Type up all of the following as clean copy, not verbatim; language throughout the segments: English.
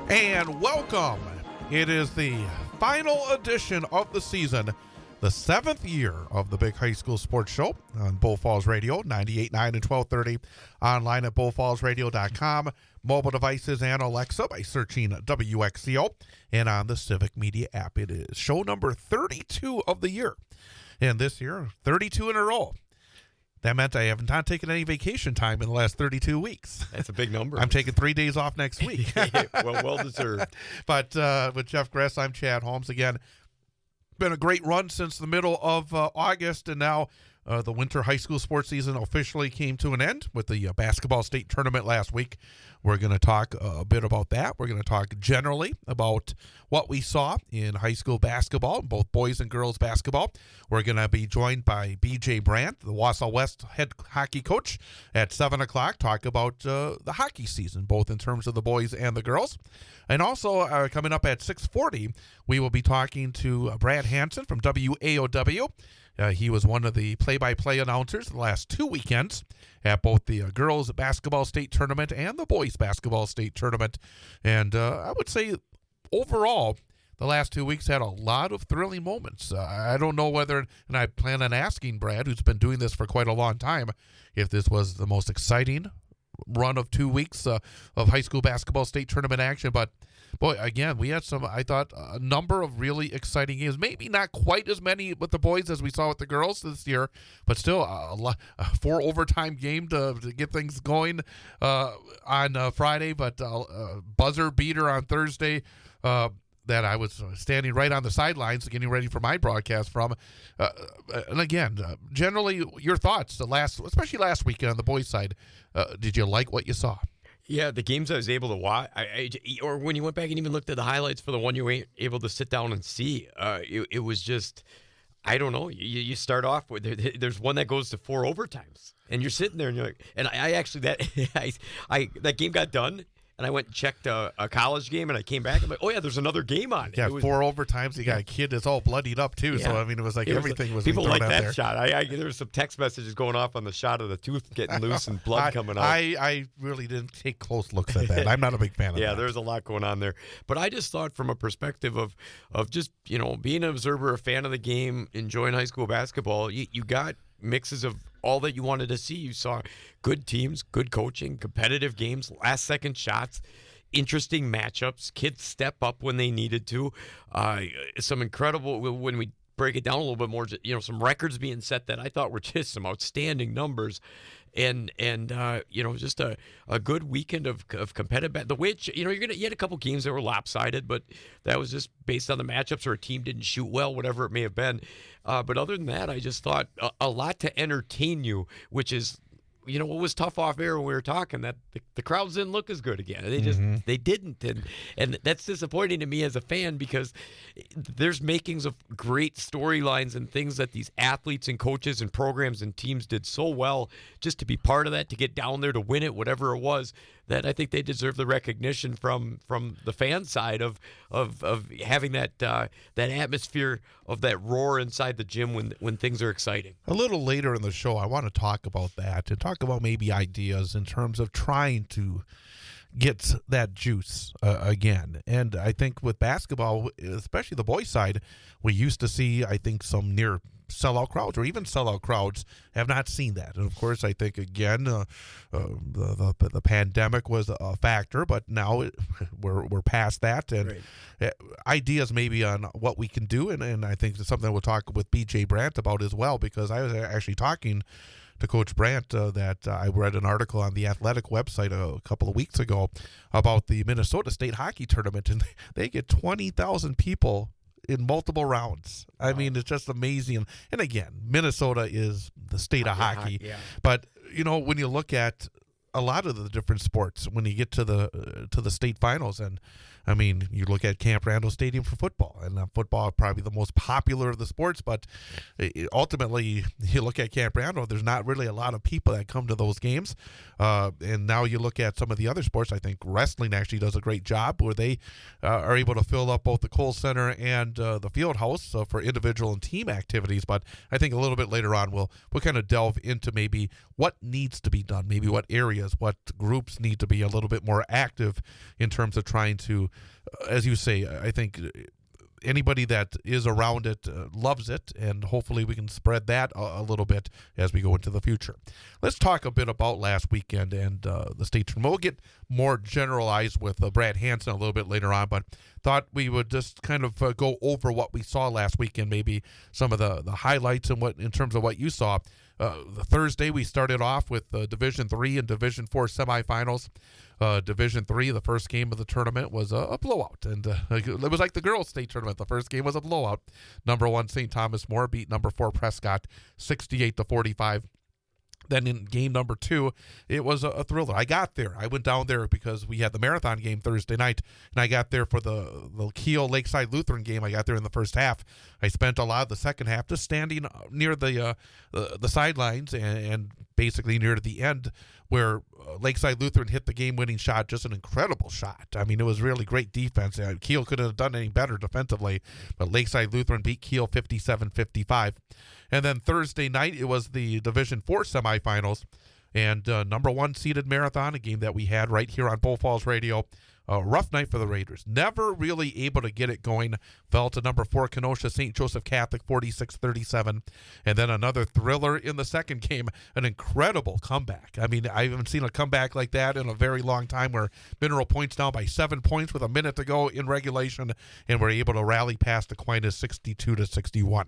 And welcome. It is the final edition of the season, the 7th year of the Big High School Sports Show on Bull Falls Radio, 98.9 and 1230, online at bullfallsradio.com, mobile devices and Alexa by searching WXCO, and on the Civic Media app. It is show number 32 of the year, and this year, 32 in a row. That meant I have not taken any vacation time in the last 32 weeks. That's a big number. I'm taking 3 days off next week. well deserved. But with Jeff Gress, I'm Chad Holmes again. Been a great run since the middle of August, and now the winter high school sports season officially came to an end with the basketball state tournament last week. We're going to talk a bit about that. We're going to talk generally about what we saw in high school basketball, both boys and girls basketball. We're going to be joined by B.J. Brandt, the Wausau West head hockey coach, at 7 o'clock, talk about the hockey season, both in terms of the boys and the girls. And also, coming up at 6:40, we will be talking to Brad Hanson from WAOW. He was one of the play-by-play announcers the last 2 weekends at both the girls basketball state tournament and the boys basketball state tournament. And I would say overall, the last 2 weeks had a lot of thrilling moments. I don't know whether, and I plan on asking Brad, who's been doing this for quite a long time, if this was the most exciting run of 2 weeks of high school basketball state tournament action. But boy, again, we had a number of really exciting games. Maybe not quite as many with the boys as we saw with the girls this year, but still a 4 overtime game to get things going on Friday, but buzzer beater on Thursday that I was standing right on the sidelines getting ready for my broadcast from. And again, generally, your thoughts, especially last weekend on the boys' side, did you like what you saw? Yeah, the games I was able to watch, or when you went back and even looked at the highlights for the one you were able to sit down and see, it was just, I don't know. You start off with, there's one that goes to 4 overtimes, and you're sitting there and you're like, and I actually, that game got done. And I went and checked a college game, and I came back. I'm like, oh, yeah, there's another game on. Yeah, 4 overtimes. You got a kid that's all bloodied up, too. Yeah. So, I mean, it was like everything was people like that there. shot. There was some text messages going off on the shot of the tooth getting loose and blood coming out. I really didn't take close looks at that. I'm not a big fan of that. Yeah, there's a lot going on there. But I just thought from a perspective of just, being an observer, a fan of the game, enjoying high school basketball, you got mixes of all that you wanted to see. You saw good teams, good coaching, competitive games, last-second shots, interesting matchups, kids step up when they needed to. Some incredible, when we break it down a little bit more, some records being set that I thought were just some outstanding numbers. And just a good weekend of competitive. The which you had a couple games that were lopsided, but that was just based on the matchups or a team didn't shoot well, whatever it may have been. But other than that, I just thought a lot to entertain you, which is what was tough off air when we were talking, that the crowds didn't look as good again. They didn't, and that's disappointing to me as a fan, because there's makings of great storylines and things that these athletes and coaches and programs and teams did so well. Just to be part of that, to get down there to win it, whatever it was, that I think they deserve the recognition from the fan side of having that atmosphere of that roar inside the gym when things are exciting. A little later in the show, I want to talk about that and talk about maybe ideas in terms of trying to get that juice again. And I think with basketball, especially the boys' side, we used to see, I think, some near sellout crowds, or even sellout crowds, have not seen that. And of course, I think again, the pandemic was a factor, but now we're past that, and ideas maybe on what we can do, and I think it's something we'll talk with B.J. Brandt about as well, because I was actually talking to Coach Brandt that I read an article on the Athletic website a couple of weeks ago about the Minnesota State Hockey Tournament, and they get 20,000 people in multiple rounds. I mean, it's just amazing. And again, Minnesota is the state of hockey. Yeah. But when you look at a lot of the different sports, when you get to the state finals, and I mean, you look at Camp Randall Stadium for football, and football is probably the most popular of the sports, but ultimately, you look at Camp Randall, there's not really a lot of people that come to those games. And now you look at some of the other sports. I think wrestling actually does a great job where they are able to fill up both the Kohl Center and the field house for individual and team activities. But I think a little bit later on, we'll kind of delve into maybe what needs to be done, maybe what areas, what groups need to be a little bit more active in terms of trying to as you say, I think anybody that is around it loves it, and hopefully we can spread that a little bit as we go into the future. Let's talk a bit about last weekend and the state tournament. We'll get more generalized with Brandt Hanson a little bit later on, but thought we would just kind of go over what we saw last weekend, maybe some of the highlights and what in terms of what you saw. The Thursday, we started off with Division III and Division IV semifinals. Division III, the first game of the tournament was a blowout, and it was like the girls' state tournament. The first game was a blowout. Number 1 St. Thomas More beat number 4 Prescott 68-45. Then in game number 2, it was a thriller. I got there. I went down there because we had the marathon game Thursday night, and I got there for the Kiel Lakeside Lutheran game. I got there in the first half. I spent a lot of the second half just standing near the sidelines and basically near to the end where Lakeside Lutheran hit the game-winning shot, just an incredible shot. I mean, it was really great defense. Kiel couldn't have done any better defensively, but Lakeside Lutheran beat Kiel 57-55. And then Thursday night, it was the Division IV semifinals, and number 1 seeded Marathon, a game that we had right here on Bull Falls Radio. A rough night for the Raiders. Never really able to get it going. Fell to number 4 Kenosha St. Joseph Catholic 46-37. And then another thriller in the second game. An incredible comeback. I mean, I haven't seen a comeback like that in a very long time, where Mineral Point's down by 7 points with a minute to go in regulation, and we're able to rally past Aquinas 62-61.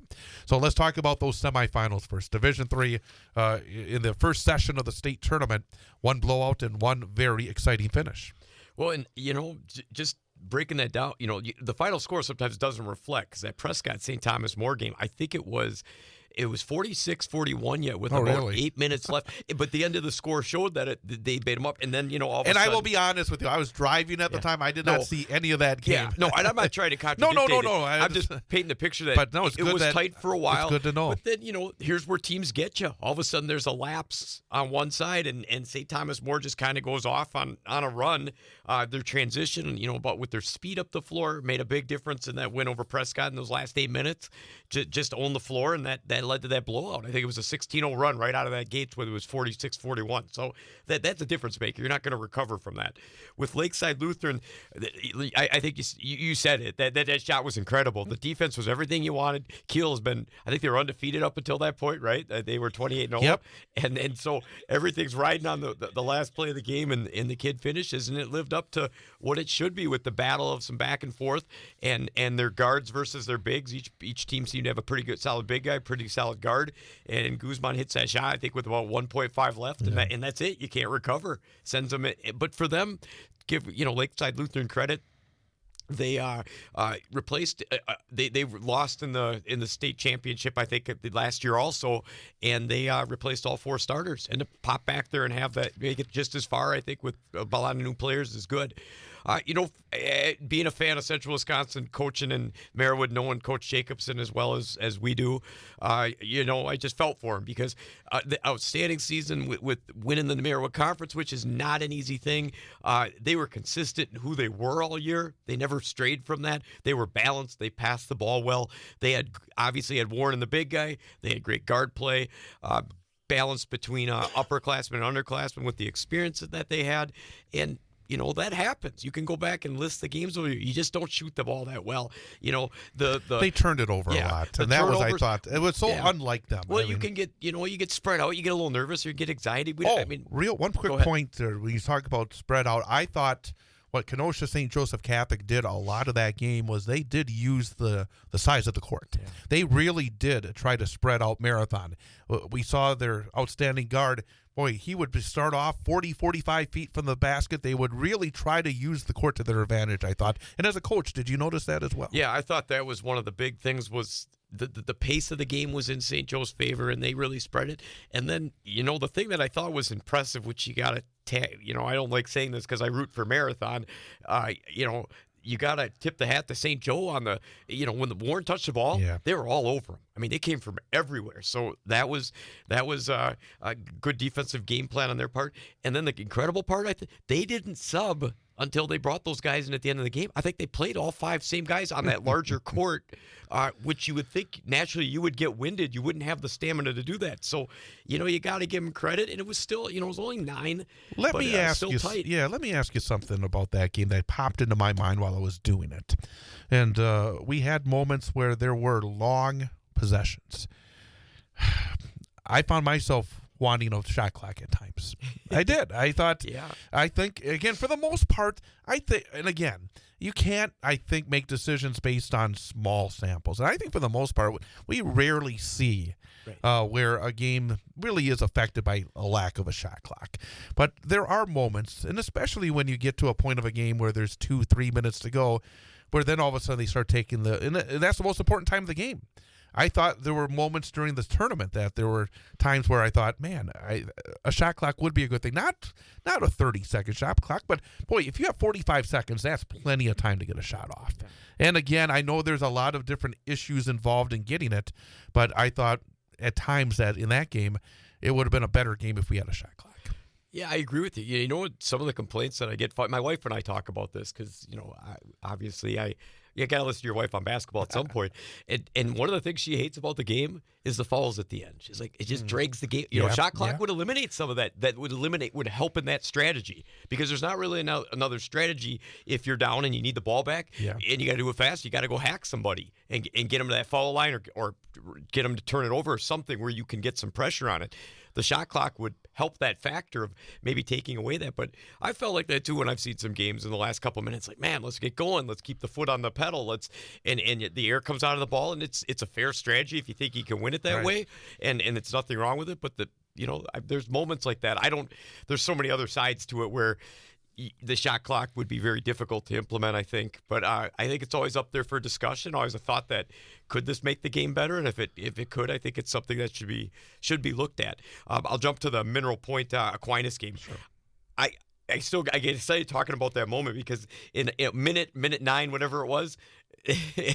So let's talk about those semifinals first. Division III, in the first session of the state tournament, 1 blowout and 1 very exciting finish. Well, and, just breaking that down, the final score sometimes doesn't reflect, because that Prescott St. Thomas More game, I think it was 46-41 yet with about 8 minutes left. But the end of the score showed that they beat them up. And then, all of a sudden, I will be honest with you, I was driving at the time. I did not see any of that game. Yeah, no, and I'm not trying to contradict No. I'm just painting the picture that it was tight for a while. It's good to know. But then, here's where teams get you. All of a sudden, there's a lapse on one side, and St. Thomas More just kind of goes off on a run. Their transition, but with their speed up the floor, made a big difference in that win over Prescott in those last 8 minutes. Just own the floor, and that led to that blowout. I think it was a 16-0 run right out of that gate, where it was 46-41. So that's a difference maker. You're not going to recover from that. With Lakeside Lutheran, I think you said it. That shot was incredible. The defense was everything you wanted. Kiel has been, I think they were undefeated up until that point, right? They were 28-0. Yep. And so everything's riding on the last play of the game, and the kid finishes, and it lived up to what it should be with the battle of some back and forth and their guards versus their bigs. Each team seemed to have a pretty good solid big guy, pretty solid guard, and Guzman hits that shot, I think, with about 1.5 left, and that's it. You can't recover. Sends them. But for them, give Lakeside Lutheran credit. They replaced. They lost in the state championship, I think, last year also, and they replaced all 4 starters. And to pop back there and have that, make it just as far, I think, with a lot of new players is good. Being a fan of Central Wisconsin, coaching in Marywood, knowing Coach Jacobson as well as we do, I just felt for him, because the outstanding season with winning the Marywood Conference, which is not an easy thing. They were consistent in who they were all year. They never strayed from that. They were balanced. They passed the ball well. They obviously had Warren, the big guy. They had great guard play. Balance between upperclassmen and underclassmen with the experience that they had. And that happens. You can go back and list the games where you just don't shoot the ball that well. They turned it over a lot, and that was, I thought, it was so unlike them. Well, you can get, you get spread out. You get a little nervous, or you get anxiety. One quick point there. When you talk about spread out, I thought what Kenosha St. Joseph Catholic did a lot of that game was they did use the size of the court. Yeah. They really did try to spread out Marathon. We saw their outstanding guard. Boy, he would start off 40, 45 feet from the basket. They would really try to use the court to their advantage, I thought. And as a coach, did you notice that as well? Yeah, I thought that was one of the big things, was the pace of the game was in St. Joe's favor, and they really spread it. And then, the thing that I thought was impressive, which you got to I don't like saying this because I root for Marathon, you got to tip the hat to St. Joe on the, when the Warren touched the ball, they were all over him. I mean, they came from everywhere. So that was a good defensive game plan on their part. And then the incredible part, they didn't sub until they brought those guys in at the end of the game. I think they played all 5 same guys on that larger court, which you would think naturally you would get winded. You wouldn't have the stamina to do that. So, you got to give them credit. And it was still, it was only 9. Let me ask you, tight. let me ask you something about that game that popped into my mind while I was doing it. And we had moments where there were long possessions. I found myself wanting a shot clock at times. I did. I thought, I think, again, for the most part, and again, you can't, I think, make decisions based on small samples. And I think for the most part, we rarely see where a game really is affected by a lack of a shot clock. But there are moments, and especially when you get to a point of a game where there's 2-3 minutes to go, where then all of a sudden they start taking and that's the most important time of the game. I thought there were moments during this tournament that there were times where I thought, man, a shot clock would be a good thing. Not a 30-second shot clock, but, boy, if you have 45 seconds, that's plenty of time to get a shot off. Yeah. And, again, I know there's a lot of different issues involved in getting it, but I thought at times that in that game it would have been a better game if we had a shot clock. Yeah, I agree with you. You know what? Some of the complaints that I get, my wife and I talk about this because, obviously you got to listen to your wife on basketball at some point. And one of the things she hates about the game is the fouls at the end. She's like, it just drags the game. Shot clock would eliminate some of that. That would help in that strategy because there's not really another strategy if you're down and you need the ball back and you got to do it fast. You got to go hack somebody and get them to that foul line or get them to turn it over or something where you can get some pressure on it. The shot clock would help that factor of maybe taking away that. But I felt like that too when I've seen some games in the last couple of minutes. Like, man, let's get going. Let's keep the foot on the pedal. And the air comes out of the ball, and it's a fair strategy if you think you can win it that way. And it's nothing wrong with it. But there's moments like that. There's so many other sides to it where the shot clock would be very difficult to implement, I think. But I think it's always up there for discussion. Always a thought that could this make the game better? And if it could, I think it's something that should be looked at. I'll jump to the Mineral Point Aquinas game. Sure. I get excited talking about that moment because in minute 9, whatever it was,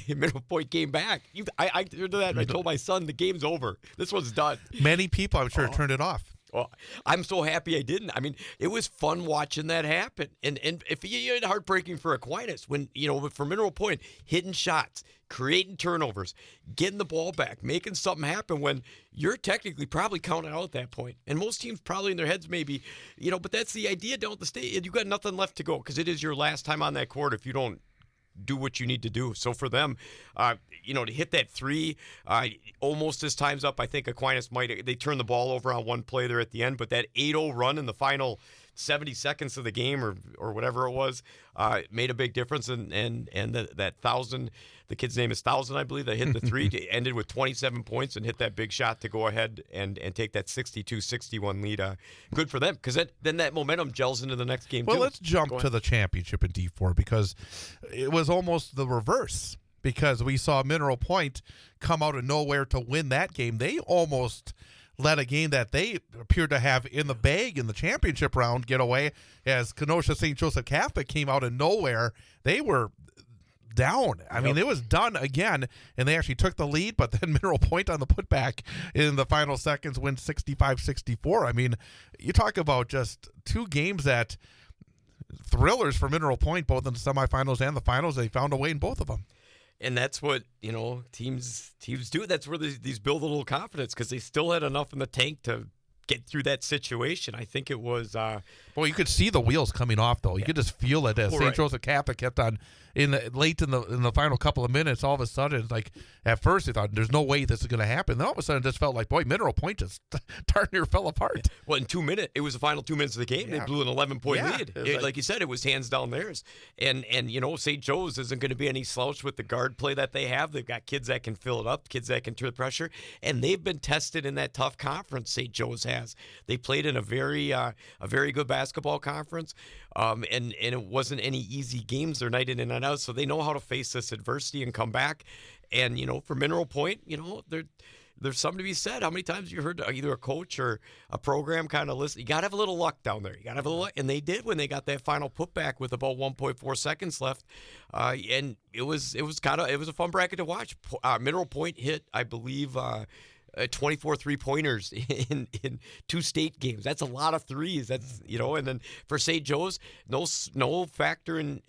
Mineral Point came back. I turned to that and I told my son the game's over. This one's done. Many people, I'm sure, turned it off. Well, I'm so happy I didn't. I mean, it was fun watching that happen. And if you had heartbreaking for Aquinas, when, for Mineral Point, hitting shots, creating turnovers, getting the ball back, making something happen when you're technically probably counted out at that point. And most teams probably in their heads maybe, but that's the idea down at the state. You got nothing left to go because it is your last time on that court if you don't do what you need to do. So for them, to hit that 3, almost as time's up, I think Aquinas they turned the ball over on one play there at the end, but that 8-0 run in the final 70 seconds of the game or whatever it was made a big difference. And that 1,000, the kid's name is 1,000, I believe, that hit the 3, ended with 27 points and hit that big shot to go ahead and take that 62-61 lead. Good for them because then that momentum gels into the next game. Well, let's jump to the championship in D4 because it was almost the reverse because we saw Mineral Point come out of nowhere to win that game. They almost let a game that they appeared to have in the bag in the championship round get away as Kenosha St. Joseph Catholic came out of nowhere. They were down. I mean, it was done again, and they actually took the lead, but then Mineral Point on the putback in the final seconds win 65-64. I mean, you talk about just 2 games that thrillers for Mineral Point, both in the semifinals and the finals. They found a way in both of them. And that's what, teams do. That's where these build a little confidence because they still had enough in the tank to get through that situation. I think it was well, you could see the wheels coming off though. You could just feel it as St. Joseph Catholic kept on late in the final couple of minutes. All of a sudden, like at first they thought there's no way this is going to happen. Then all of a sudden it just felt like, boy, Mineral Point just darn near fell apart. Well, in 2 minutes, it was the final 2 minutes of the game. They blew an 11-point lead. Like you said, it was hands down theirs. And St. Joe's isn't going to be any slouch with the guard play that they have. They've got kids that can fill it up, kids that can turn the pressure, and they've been tested in that tough conference. St. Joe's has. They played in a very good basketball conference, and it wasn't any easy games. They're night in and night out, so they know how to face this adversity and come back. And for Mineral Point, there's something to be said. How many times have you heard either a coach or a program kind of listen? You got to have a little luck down there. You got to have a little luck. And they did when they got that final putback with about 1.4 seconds left. And it was a fun bracket to watch. Mineral Point hit, I believe, 24 3-pointers in 2 state games. That's a lot of threes. That's, and then for St. Joe's, no factor in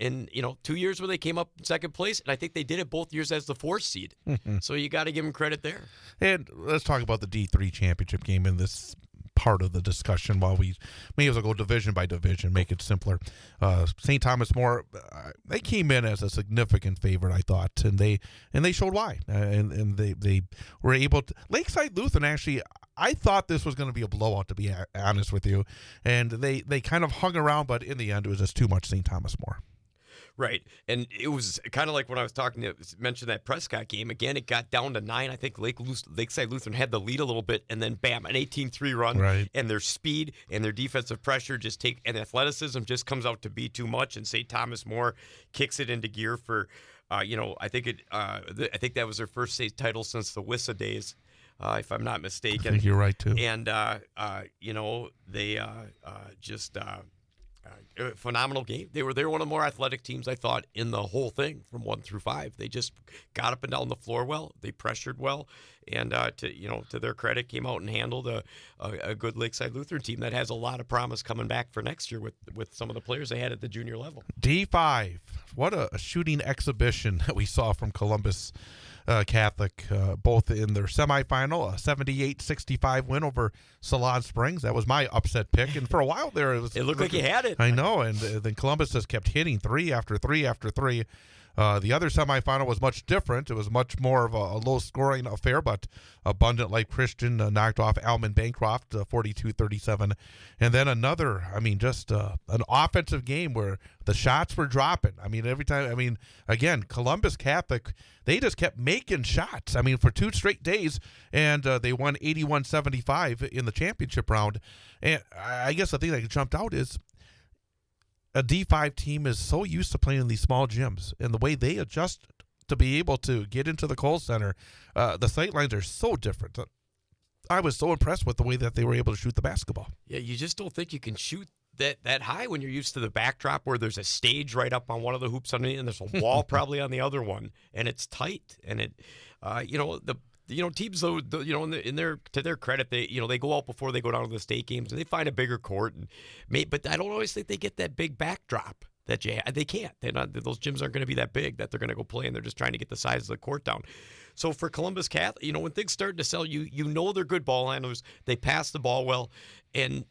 2 years where they came up in second place, and I think they did it both years as the 4th seed. So you got to give them credit there. And let's talk about the D3 championship game in this part of the discussion while we may as well go division by division, make it simpler. St. Thomas More, they came in as a significant favorite, I thought, and they showed why. And they were able to. Lakeside Lutheran, actually, I thought this was going to be a blowout, to be honest with you, and they kind of hung around, but in the end, it was just too much St. Thomas More. Right. And it was kind of like when I was mentioned that Prescott game. Again, it got down to 9. I think Lakeside Lutheran had the lead a little bit, and then bam, an 18-3 run. Right. And their speed and their defensive pressure and athleticism just comes out to be too much. And St. Thomas More kicks it into gear for, I think that was their first state title since the WISA days. If I'm not mistaken. I think you're right, too. And, they just phenomenal game. They were one of the more athletic teams, I thought, in the whole thing from 1 through 5. They just got up and down the floor well. They pressured well, and to their credit, came out and handled a good Lakeside Lutheran team that has a lot of promise coming back for next year with some of the players they had at the junior level. D5, what a shooting exhibition that we saw from Columbus Catholic, both in their semifinal, a 78-65 win over Salon Springs. That was my upset pick, and for a while there, it looked like you had it. I know, and then Columbus just kept hitting 3 after 3 after 3. The other semifinal was much different. It was much more of a low-scoring affair, but Abundant Life Christian knocked off Alman Bancroft 42-37. And then another, just an offensive game where the shots were dropping. Every time, again, Columbus Catholic, they just kept making shots. For 2 straight days, and they won 81-75 in the championship round. And I guess the thing that jumped out is a D5 team is so used to playing in these small gyms, and the way they adjust to be able to get into the Kohl Center, the sight lines are so different. I was so impressed with the way that they were able to shoot the basketball. Yeah, you just don't think you can shoot that high when you're used to the backdrop where there's a stage right up on one of the hoops underneath, and there's a wall probably on the other one, and it's tight. And it, teams though, to their credit, they go out before they go down to the state games and they find a bigger court, but I don't always think they get that big backdrop that they can't. Those gyms aren't going to be that big that they're going to go play, and they're just trying to get the size of the court down. So for Columbus Catholic, when things start to sell, they're good ball handlers. They pass the ball well, and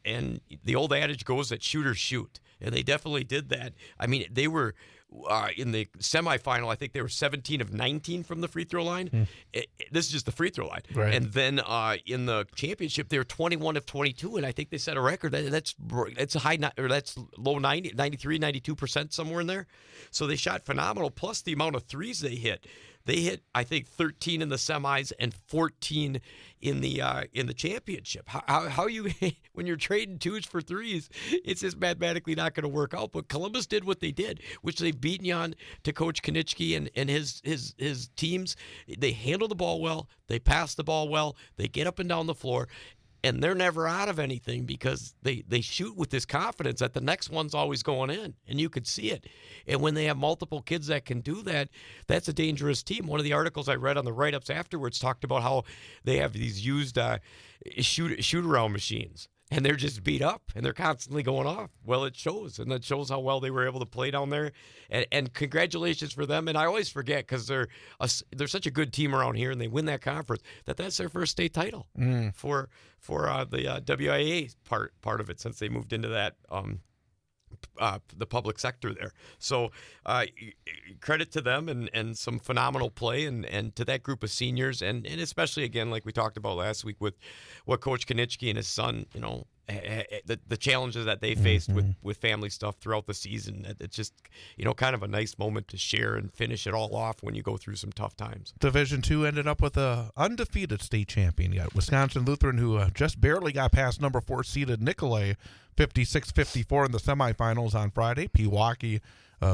the old adage goes that shooters shoot, and they definitely did that. They were. In the semifinal, I think they were 17 of 19 from the free throw line. This is just the free throw line. Right. And then in the championship, they were 21 of 22, and I think they set a record. That's a high, or that's low 90, 93, 92% somewhere in there. So they shot phenomenal. Plus the amount of threes they hit. They hit, I think, 13 in the semis and 14 in the championship. How you when you're trading 2s for 3s, it's just mathematically not going to work out. But Columbus did what they did, which they've beaten you on to Coach Konitsky and his teams. They handle the ball well. They pass the ball well. They get up and down the floor. And they're never out of anything because they shoot with this confidence that the next one's always going in, and you could see it. And when they have multiple kids that can do that, that's a dangerous team. One of the articles I read on the write-ups afterwards talked about how they have these used shoot-around machines, and they're just beat up, and they're constantly going off. Well, it shows, and that shows how well they were able to play down there. And congratulations for them. And I always forget because they're such a good team around here, and they win that conference, that's their first state title for the WIA part of it since they moved into that the public sector there. So credit to them and some phenomenal play and to that group of seniors and especially, again, like we talked about last week with what Coach Konitsky and his son, the challenges that they faced with family stuff throughout the season. It's just, kind of a nice moment to share and finish it all off when you go through some tough times. Division II ended up with a undefeated state champion. You got Wisconsin Lutheran, who just barely got past number 4 seeded Nicolay, 56-54 in the semifinals on Friday. Pewaukee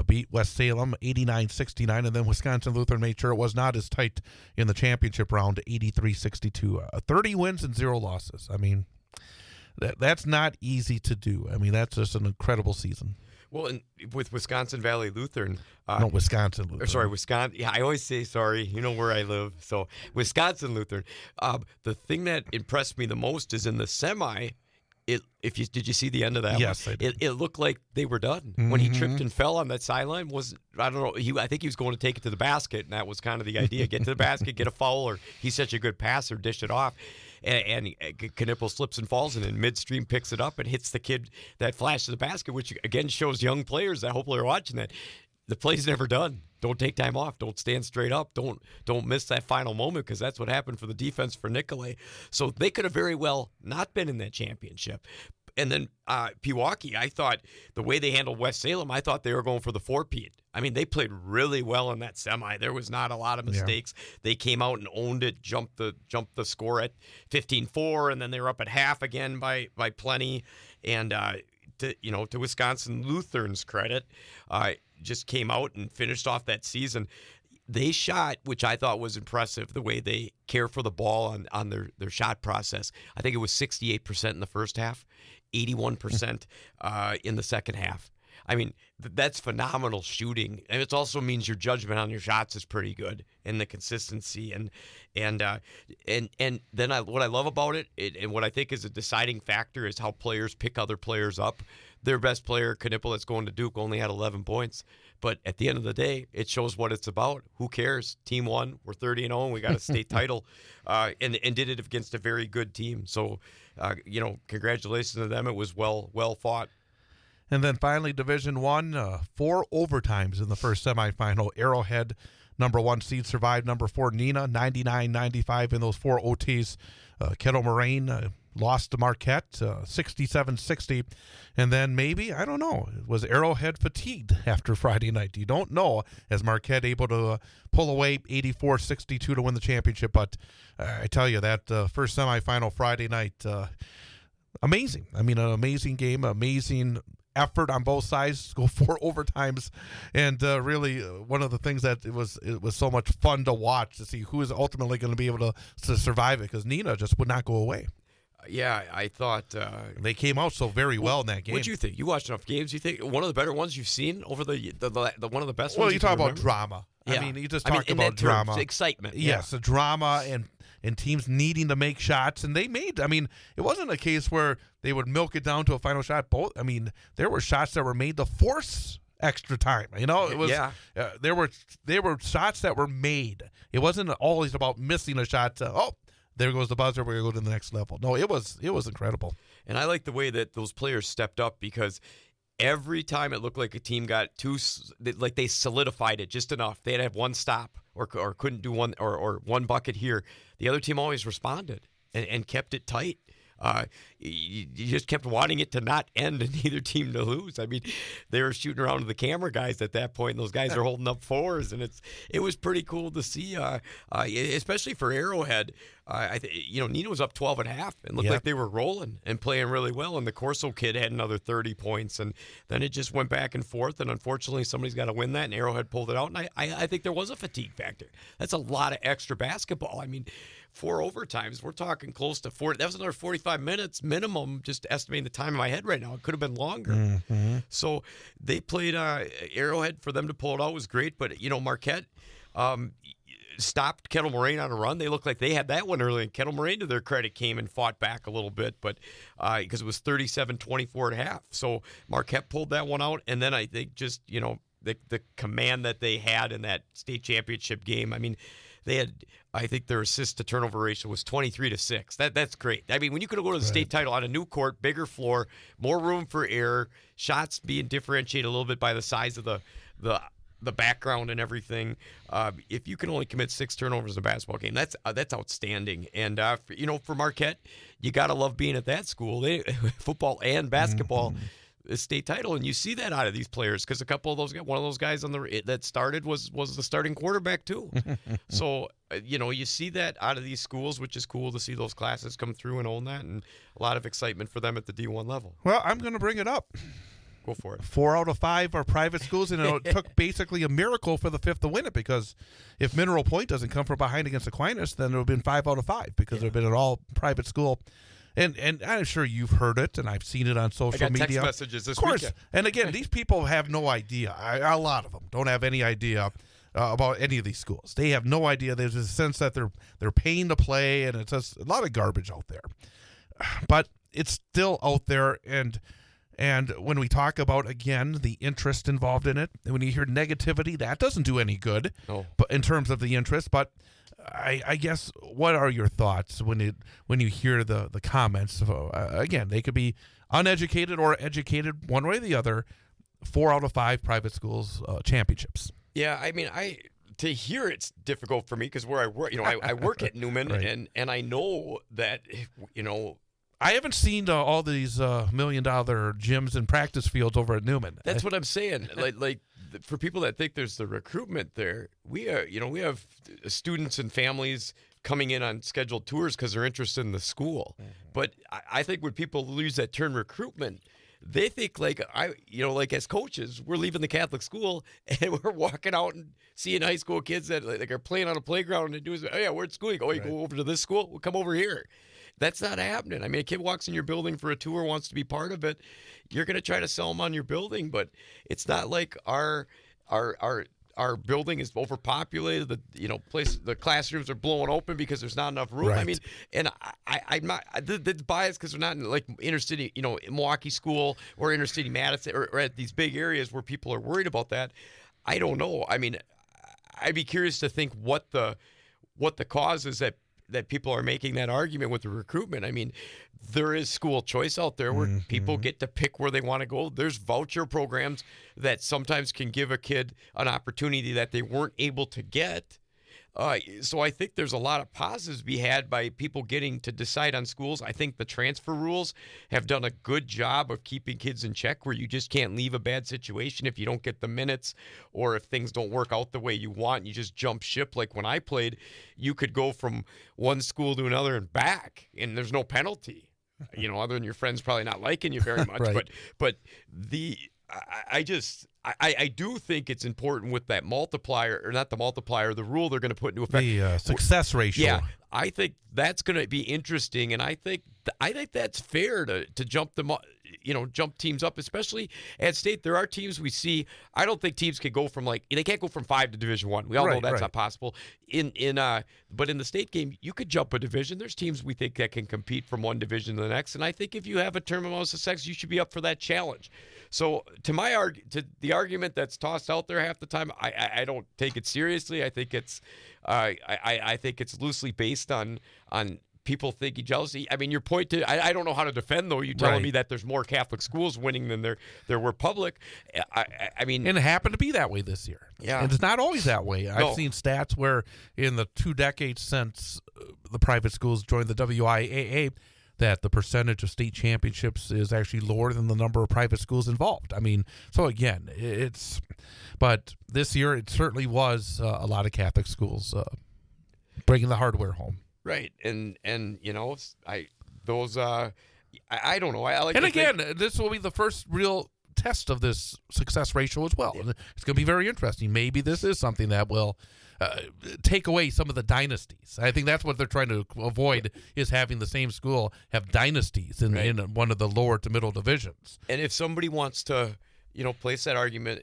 beat West Salem 89-69, and then Wisconsin Lutheran made sure it was not as tight in the championship round, 83-62. 30 wins and 0 losses. That's not easy to do. That's just an incredible season. Well, and with Wisconsin Valley Lutheran. No, Wisconsin Lutheran. Or sorry, Wisconsin. Yeah, I always say sorry. You know where I live. So Wisconsin Lutheran. The thing that impressed me the most is in the semi. Did you see the end of that? Yes, I did. It looked like they were done when he tripped and fell on that sideline. I don't know. I think he was going to take it to the basket, and that was kind of the idea: get to the basket, get a foul, or he's such a good passer, dish it off. And Knipple slips and falls, and in midstream picks it up and hits the kid that flash to the basket, which again shows young players that hopefully are watching that the play's never done. Don't take time off. Don't stand straight up. Don't miss that final moment, because that's what happened for the defense for Nicolay. So they could have very well not been in that championship. And then Pewaukee, I thought the way they handled West Salem, I thought they were going for the four-peat. I mean, they played really well in that semi. There was not a lot of mistakes. Yeah. They came out and owned it, jumped the score at 15-4, and then they were up at half again by plenty. And to Wisconsin Lutheran's credit, just came out and finished off that season. They shot, which I thought was impressive, the way they care for the ball on their shot process. I think it was 68% in the first half, 81% in the second half. I mean, that's phenomenal shooting, and it also means your judgment on your shots is pretty good, and the consistency, and then what I love about it, and what I think is a deciding factor, is how players pick other players up. Their best player, Knipple, that's going to Duke, only had 11 points. But at the end of the day, it shows what it's about. Who cares? Team won. We're 30-0, and we got a state title, and did it against a very good team. So, congratulations to them. It was well fought. And then finally, Division I, 4 overtimes in the first semifinal. Arrowhead, number 1 seed, survived number 4 Neenah, 99-95 in those 4 OTs. Kettle Moraine lost to Marquette, 67-60. And then maybe, I don't know, was Arrowhead fatigued after Friday night? You don't know, as Marquette able to pull away 84-62 to win the championship. But I tell you, that first semifinal Friday night, amazing. I mean, an amazing game, amazing effort on both sides, go 4 overtimes, and really one of the things that it was so much fun to watch, to see who is ultimately going to be able to survive it, because Neenah just would not go away. Yeah, I thought they came out so very well in that game. What do you think? You watched enough games. You think one of the better ones you've seen over the one of the best ones? Well, you talk about drama. Yeah. I mean, you just talk about drama, excitement. Yes, the drama and teams needing to make shots, and they made. I mean, it wasn't a case where they would milk it down to a final shot. There were shots that were made to force extra time. It was there were shots that were made. It wasn't always about missing a shot. There goes the buzzer. We're going to go to the next level. No, it was incredible. And I like the way that those players stepped up, because every time it looked like a team got like they solidified it just enough. They'd have one stop or couldn't do one or one bucket here. The other team always responded and kept it tight. You just kept wanting it to not end and neither team to lose. I mean, they were shooting around to the camera guys at that point, and those guys are holding up 4s, and it was pretty cool to see, especially for Arrowhead. Neenah was up 12 and a half and looked like they were rolling and playing really well, and the Corso kid had another 30 points, and then it just went back and forth, and unfortunately somebody's got to win that, and Arrowhead pulled it out, and I think there was a fatigue factor. That's a lot of extra basketball. I mean, 4 overtimes, we're talking close to 40. That was another 45 minutes minimum, just estimating the time in my head right now. It could have been longer. Mm-hmm. So they played Arrowhead. For them to pull it out was great, but Marquette stopped Kettle Moraine on a run. They looked like they had that one early, and Kettle Moraine, to their credit, came and fought back a little bit, but because it was 37-24 at half. So Marquette pulled that one out, and then I think just the command that they had in that state championship game. I mean, they had, I think their assist to turnover ratio was 23-6. That's great. I mean, when you could go to the state title on a new court, bigger floor, more room for error, shots being differentiated a little bit by the size of the background and everything. If you can only commit 6 turnovers in a basketball game, that's outstanding. And for Marquette, you gotta love being at that school. They football and basketball. Mm-hmm. State title, and you see that out of these players, because a couple of those guys, one of those guys that started was the starting quarterback too. So you see that out of these schools, which is cool to see those classes come through and own that, and a lot of excitement for them at the D1 level. Well, I'm going to bring it up. Go for it. 4 out of 5 are private schools, and it took basically a miracle for the 5th to win it, because if Mineral Point doesn't come from behind against Aquinas, then it would have been 5 out of 5, because it would have been an all private school. and I'm sure you've heard it, and I've seen it on social I got media. text messages this Of course. weekend. And again, these people have no idea. A lot of them don't have any idea about any of these schools. They have no idea. There's a sense that they're paying to play, and it's just a lot of garbage out there. But it's still out there, and when we talk about, again, the interest involved in it, and when you hear negativity, that doesn't do any good. No. But in terms of the interest, but I guess, what are your thoughts when you hear the comments? Again, they could be uneducated or educated, one way or the other. 4 out of 5 private schools championships. Yeah, I mean, to hear it's difficult for me because where I work, I work at Newman, Right. and I know that, I haven't seen all these $1 million gyms and practice fields over at Newman. that's what I'm saying. Like for people that think there's the recruitment there, we have students and families coming in on scheduled tours because they're interested in the school. Mm-hmm. But I think when people use that term recruitment, they think like as coaches, we're leaving the Catholic school and we're walking out and seeing high school kids that are playing on a playground and doing, oh yeah, we're at school. You go, you go over to this school, we'll come over here. That's not happening. I mean, a kid walks in your building for a tour, wants to be part of it. You're going to try to sell them on your building, but it's not like our building is overpopulated. The classrooms are blowing open because there's not enough room. Right. I mean, and I'm not that's biased because they're not in like inner city, Milwaukee school or inner city Madison or at these big areas where people are worried about that. I don't know. I mean, I'd be curious to think what the cause is that people are making that argument with the recruitment. I mean, there is school choice out there where people get to pick where they want to go. There's voucher programs that sometimes can give a kid an opportunity that they weren't able to get. So I think there's a lot of positives to be had by people getting to decide on schools. I think the transfer rules have done a good job of keeping kids in check where you just can't leave a bad situation if you don't get the minutes or if things don't work out the way you want. You just jump ship. Like when I played, you could go from one school to another and back, and there's no penalty. Other than your friends probably not liking you very much. Right. But I do think it's important with that multiplier, or not the multiplier, the rule they're going to put into effect. The success ratio. Yeah, I think that's going to be interesting, and I think that's fair to jump them up, jump teams up, especially at state. There are teams we see. I don't think teams can go from they can't go from 5 to Division I. We all know that's not possible. But in the state game, you could jump a division. There's teams we think that can compete from one division to the next, and I think if you have a term of success, you should be up for that challenge. So to the argument that's tossed out there half the time, I don't take it seriously. I think it's I think it's loosely based on people thinking jealousy. I mean, your point I don't know how to defend though. You telling me that there's more Catholic schools winning than there were public. I mean, and it happened to be that way this year. Yeah, and it's not always that way. No. I've seen stats where in the 2 decades since the private schools joined the WIAA, that the percentage of state championships is actually lower than the number of private schools involved. I mean, so again, but this year it certainly was a lot of Catholic schools bringing the hardware home. Right, and I don't know. I like. And again, this will be the first real test of this success ratio as well. Yeah. It's going to be very interesting. Maybe this is something that will take away some of the dynasties. I think that's what they're trying to avoid, is having the same school have dynasties in one of the lower to middle divisions. And if somebody wants to, place that argument,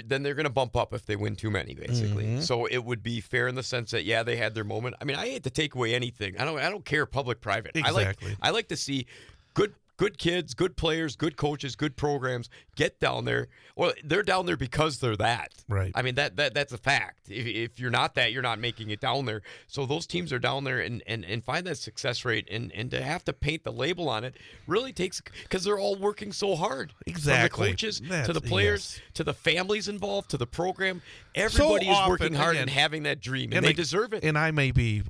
then they're going to bump up if they win too many, basically. Mm-hmm. So it would be fair in the sense that, yeah, they had their moment. I mean, I hate to take away anything. I don't care public, private. Exactly. I like to see good kids, good players, good coaches, good programs get down there. Well, they're down there because they're that. Right. I mean, that's a fact. If you're not that, you're not making it down there. So those teams are down there and find that success rate, and to have to paint the label on it really takes, because they're all working so hard. Exactly. From the coaches to the players to the families involved to the program. Everybody is working hard and having that dream, and they deserve it. And I may be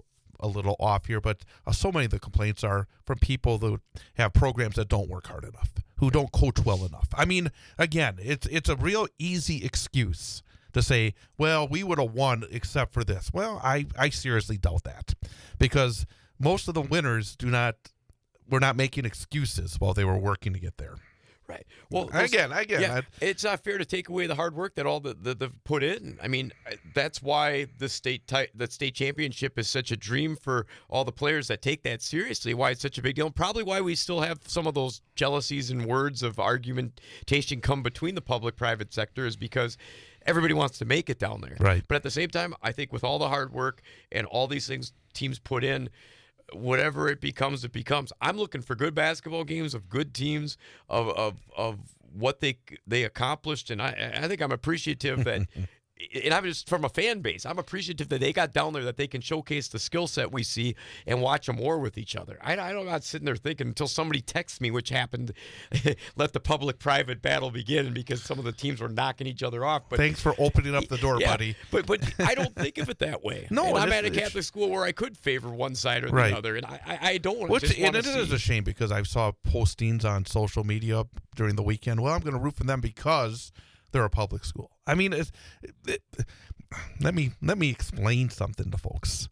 a little off here, but so many of the complaints are from people that have programs that don't work hard enough, who don't coach well enough. I mean, again, it's a real easy excuse to say, well, we would have won except for this. Well, I seriously doubt that, because most of the winners were not making excuses while they were working to get there. Right. Well, Again, yeah, it's not fair to take away the hard work that all the put in. I mean, that's why the state championship is such a dream for all the players that take that seriously. Why it's such a big deal. And probably why we still have some of those jealousies and words of argumentation come between the public-private sector is because everybody wants to make it down there. Right. But at the same time, I think with all the hard work and all these things teams put in, whatever it becomes, it becomes. I'm looking for good basketball games of good teams of what they accomplished, and I think I'm appreciative that. And I'm just from a fan base. I'm appreciative that they got down there, that they can showcase the skill set we see and watch them war with each other. I'm not sitting there thinking until somebody texts me, which happened, let the public-private battle begin because some of the teams were knocking each other off. But thanks for opening up the door, buddy. But I don't think of it that way. No, and I'm at a Catholic school where I could favor one side or the other, and I don't want to. And it is a shame because I saw postings on social media during the weekend. Well, I'm going to root for them because they're a public school. I mean, let me explain something to folks.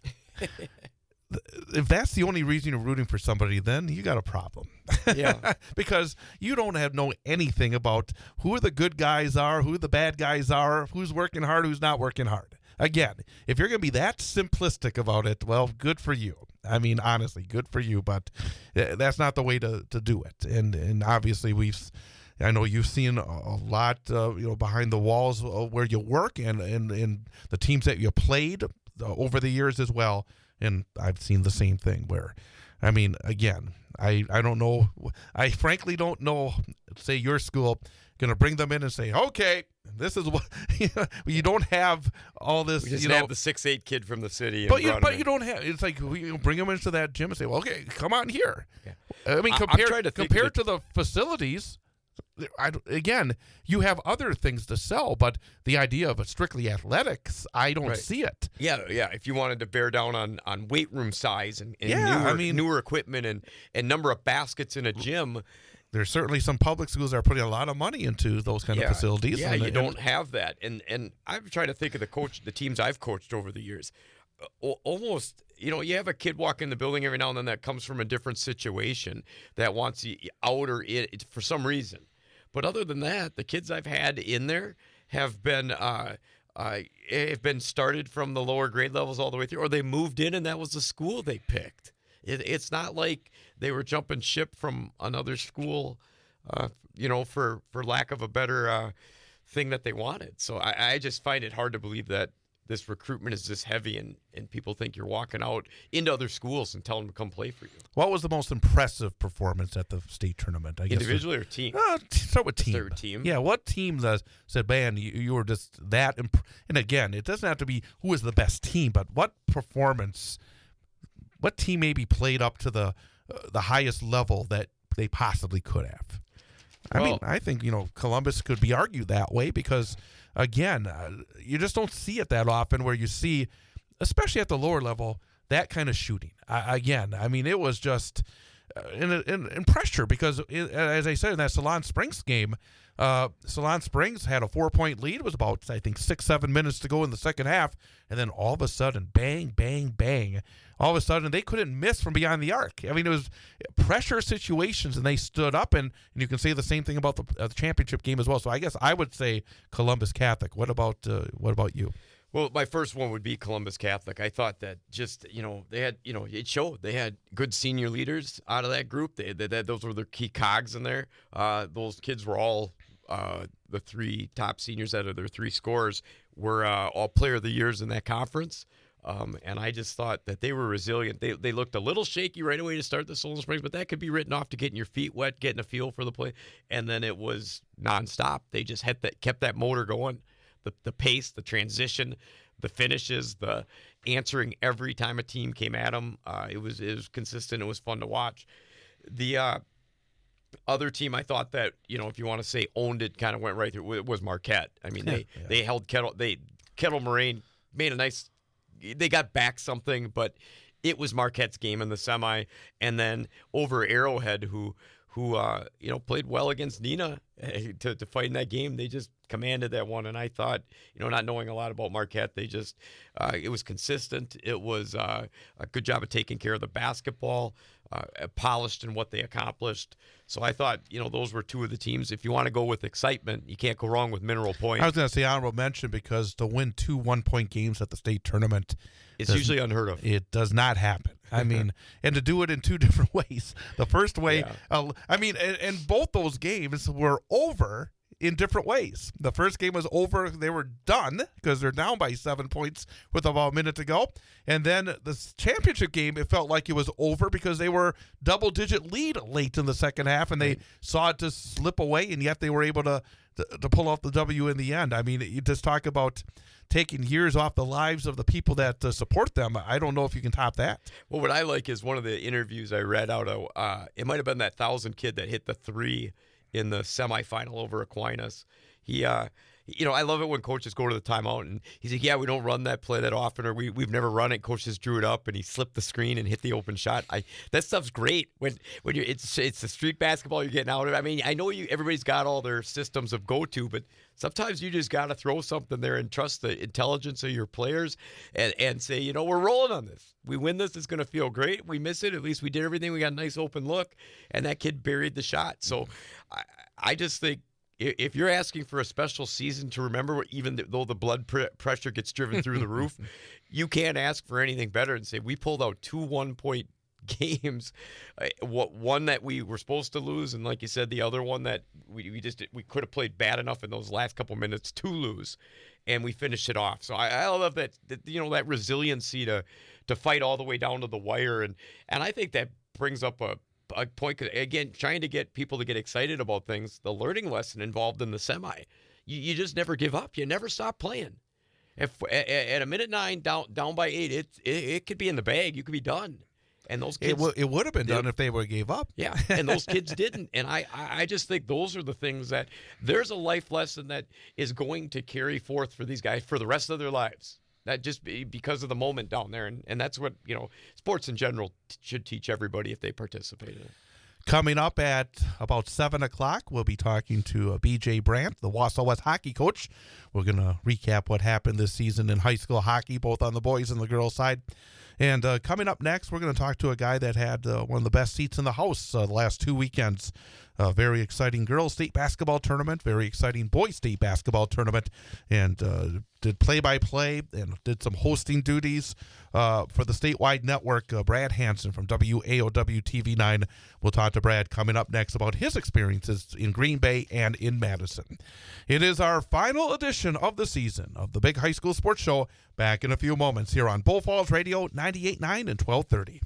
If that's the only reason you're rooting for somebody, then you got a problem. Yeah. Because you don't know anything about who the good guys are, who the bad guys are, who's working hard, who's not working hard. Again, if you're going to be that simplistic about it, well, good for you. I mean, honestly, good for you. But that's not the way to do it. And obviously, I know you've seen a lot, behind the walls where you work and the teams that you played over the years as well. And I've seen the same thing where, I mean, again, I don't know. I frankly don't know, say your school, going to bring them in and say, okay, this is what, you don't have all this. We just have the 6'8" kid from the city. But you don't have, it's like you bring them into that gym and say, well, okay, come on here. Yeah. I mean, compared to the facilities, again, you have other things to sell, but the idea of strictly athletics, I don't see it. Yeah. If you wanted to bear down on weight room size and newer equipment and number of baskets in a gym, there's certainly some public schools that are putting a lot of money into those kind of facilities. Yeah, you don't have that. And I'm trying to think of the teams I've coached over the years. Almost, you have a kid walk in the building every now and then that comes from a different situation that wants you out or in for some reason. But other than that, the kids I've had in there have been started from the lower grade levels all the way through, or they moved in and that was the school they picked. It's not like they were jumping ship from another school, for lack of a better thing that they wanted. So I just find it hard to believe that this recruitment is this heavy and people think you're walking out into other schools and telling them to come play for you. What was the most impressive performance at the state tournament? I guess individually or team? Start with team. Third team. Yeah, what team said, man, you were just that and again, it doesn't have to be who is the best team, but what performance, what team maybe played up to the highest level that they possibly could have? I mean, I think, Columbus could be argued that way because, again, you just don't see it that often where you see, especially at the lower level, that kind of shooting. Again, I mean, it was just in pressure because, as I said, in that Salon Springs game, Salon Springs had a 4-point lead. It was about, I think, 6-7 minutes to go in the second half. And then all of a sudden, bang, bang, bang. All of a sudden, they couldn't miss from beyond the arc. I mean, it was pressure situations, and they stood up. And you can say the same thing about the championship game as well. So I guess I would say Columbus Catholic. What about you? Well, my first one would be Columbus Catholic. I thought that just, they had, it showed. They had good senior leaders out of that group. Those were their key cogs in there. Those kids were all the three top seniors out of their three scorers were all player of the years in that conference. And I just thought that they were resilient. They looked a little shaky right away to start the Solon Springs, but that could be written off to getting your feet wet, getting a feel for the play. And then it was nonstop. They just kept that motor going. The pace, the transition, the finishes, the answering every time a team came at them. It was consistent. It was fun to watch. The other team, I thought that, if you want to say owned it, kind of went right through. It was Marquette. I mean, they held Kettle. Kettle Moraine made a nice. They got back something, but it was Marquette's game in the semi, and then over Arrowhead, who who played well against Nina to fight in that game. They just commanded that one, and I thought, not knowing a lot about Marquette, they just it was consistent. It was a good job of taking care of the basketball, polished in what they accomplished. So I thought, those were two of the teams. If you want to go with excitement, you can't go wrong with Mineral Point. I was going to say honorable mention because to win 2 1-point games at the state tournament, it's usually unheard of. It does not happen. I mean, and to do it in 2 different ways. The first way, and both those games were over in different ways. The first game was over. They were done because they're down by 7 points with about a minute to go. And then the championship game, it felt like it was over because they were double-digit lead late in the second half, and they saw it just slip away, and yet they were able to pull off the W in the end. I mean, you just talk about taking years off the lives of the people that support them. I don't know if you can top that. Well, what I like is one of the interviews I read out of, it might have been that 1,000 kid that hit the 3 in the semifinal over Aquinas. He, I love it when coaches go to the timeout and he's like, yeah, we don't run that play that often, or we've never run it. Coach just drew it up and he slipped the screen and hit the open shot. That stuff's great when it's the street basketball you're getting out of. I mean, I know everybody's got all their systems of go-to, but sometimes you just got to throw something there and trust the intelligence of your players and say, we're rolling on this. We win this, it's going to feel great. We miss it, at least we did everything. We got a nice open look, and that kid buried the shot. So I just think if you're asking for a special season to remember, even though the blood pressure gets driven through the roof, you can't ask for anything better and say we pulled out 2 1-point games, one that we were supposed to lose, and like you said, the other one that we could have played bad enough in those last couple minutes to lose, and we finished it off. So I love that that resiliency to fight all the way down to the wire, and I think that brings up a point, again, trying to get people to get excited about things. The learning lesson involved in the semi, you just never give up. You never stop playing. If at a minute 9 down by 8, it could be in the bag. You could be done. And those kids, it would have been done if they would have gave up. Yeah, and those kids didn't. And I just think those are the things that there's a life lesson that is going to carry forth for these guys for the rest of their lives. That just because of the moment down there. And that's what, sports in general should teach everybody if they participate in it. Coming up at about 7 o'clock, we'll be talking to B.J. Brandt, the Wausau West hockey coach. We're going to recap what happened this season in high school hockey, both on the boys and the girls side. And coming up next, we're going to talk to a guy that had one of the best seats in the house the last 2 weekends. Very exciting girls state basketball tournament, very exciting boys state basketball tournament, and did play-by-play and did some hosting duties for the statewide network. Brad Hanson from WAOW-TV 9. We'll talk to Brad coming up next about his experiences in Green Bay and in Madison. It is our final edition of the season of the Big High School Sports Show. Back in a few moments here on Bull Falls Radio 98.9 and 1230.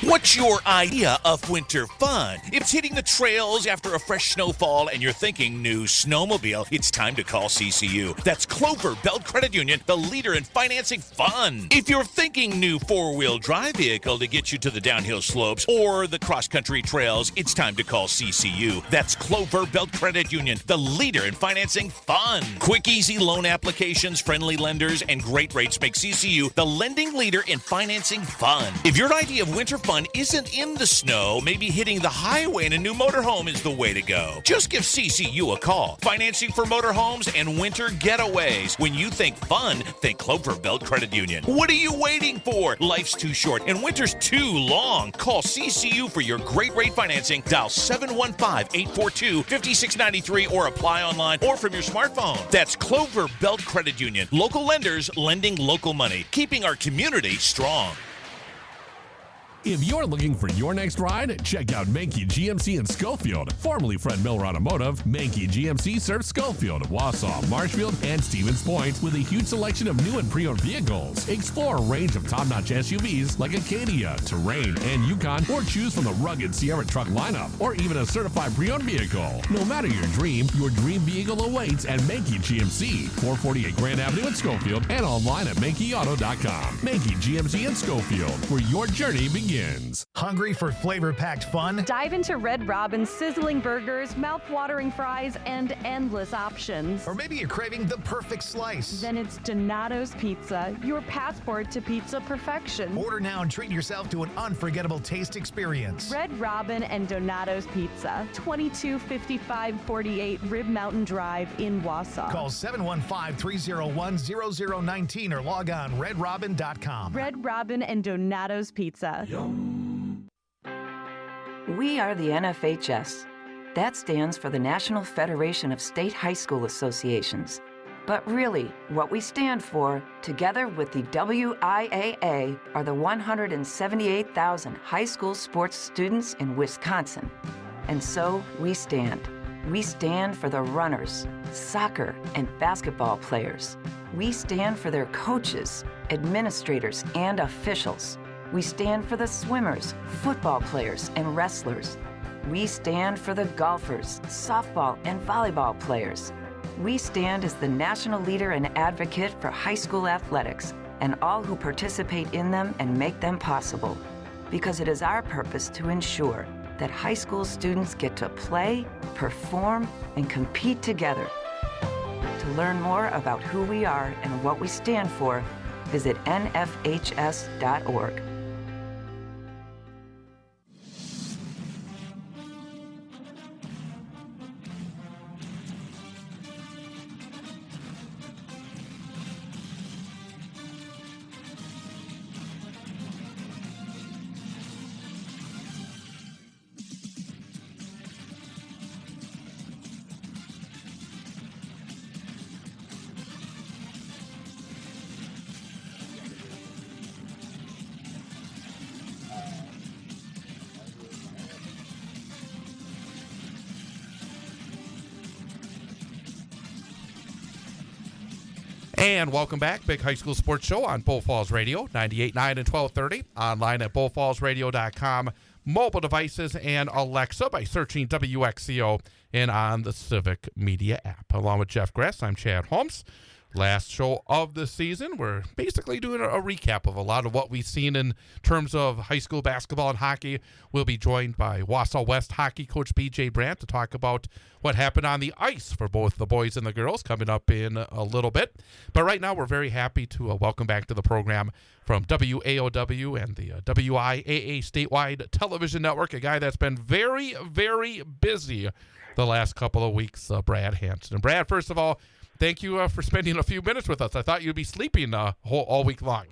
What's your idea of winter fun? If it's hitting the trails after a fresh snowfall and you're thinking new snowmobile, it's time to call CCU. That's Clover Belt Credit Union, the leader in financing fun. If you're thinking new four-wheel drive vehicle to get you to the downhill slopes or the cross-country trails, it's time to call CCU. That's Clover Belt Credit Union, the leader in financing fun. Quick, easy loan applications, friendly lenders, and great rates make CCU the lending leader in financing fun. If your idea of winter fun isn't in the snow, maybe hitting the highway in a new motorhome is the way to go. Just give CCU a call. Financing for motorhomes and winter getaways. When you think fun, think Clover Belt Credit Union. What are you waiting for? Life's too short and winter's too long. Call CCU for your great rate financing. Dial 715-842-5693 or apply online or from your smartphone. That's Clover Belt Credit Union. Local lenders lending local money, keeping our community strong. If you're looking for your next ride, check out Mankey GMC in Schofield. Formerly Fred Miller Automotive, Mankey GMC serves Schofield, Wausau, Marshfield, and Stevens Point with a huge selection of new and pre-owned vehicles. Explore a range of top-notch SUVs like Acadia, Terrain, and Yukon, or choose from the rugged Sierra truck lineup, or even a certified pre-owned vehicle. No matter your dream vehicle awaits at Mankey GMC, 448 Grand Avenue in Schofield, and online at MankeyAuto.com. Mankey GMC in Schofield, where your journey begins. begins. Hungry for flavor-packed fun? Dive into Red Robin's sizzling burgers, mouth-watering fries, and endless options. Or maybe you're craving the perfect slice. Then it's Donato's Pizza, your passport to pizza perfection. Order now and treat yourself to an unforgettable taste experience. Red Robin and Donato's Pizza, 225548 Rib Mountain Drive in Wausau. Call 715-301-0019 or log on redrobin.com. Red Robin and Donato's Pizza. We are the NFHS. That stands for the National Federation of State High School Associations. But really, what we stand for, together with the WIAA, are the 178,000 high school sports students in Wisconsin. And so we stand. We stand for the runners, soccer and basketball players. We stand for their coaches, administrators, and officials. We stand for the swimmers, football players, and wrestlers. We stand for the golfers, softball, and volleyball players. We stand as the national leader and advocate for high school athletics and all who participate in them and make them possible. Because it is our purpose to ensure that high school students get to play, perform, and compete together. To learn more about who we are and what we stand for, visit nfhs.org. And welcome back. Big High School Sports Show on Bull Falls Radio, 98.9 and 1230. Online at bullfallsradio.com. Mobile devices and Alexa by searching WXCO and on the Civic Media app. Along with Jeff Gress, I'm Chad Holmes. Last show of the season. We're basically doing a recap of a lot of what we've seen in terms of high school basketball and hockey. We'll be joined by Wausau West hockey coach BJ Brandt to talk about what happened on the ice for both the boys and the girls coming up in a little bit. But right now, we're very happy to welcome back to the program from WAOW and the WIAA statewide television network, a guy that's been very, very busy the last couple of weeks, Brad Hanson. And Brad, first of all, thank you for spending a few minutes with us. I thought you'd be sleeping all week long.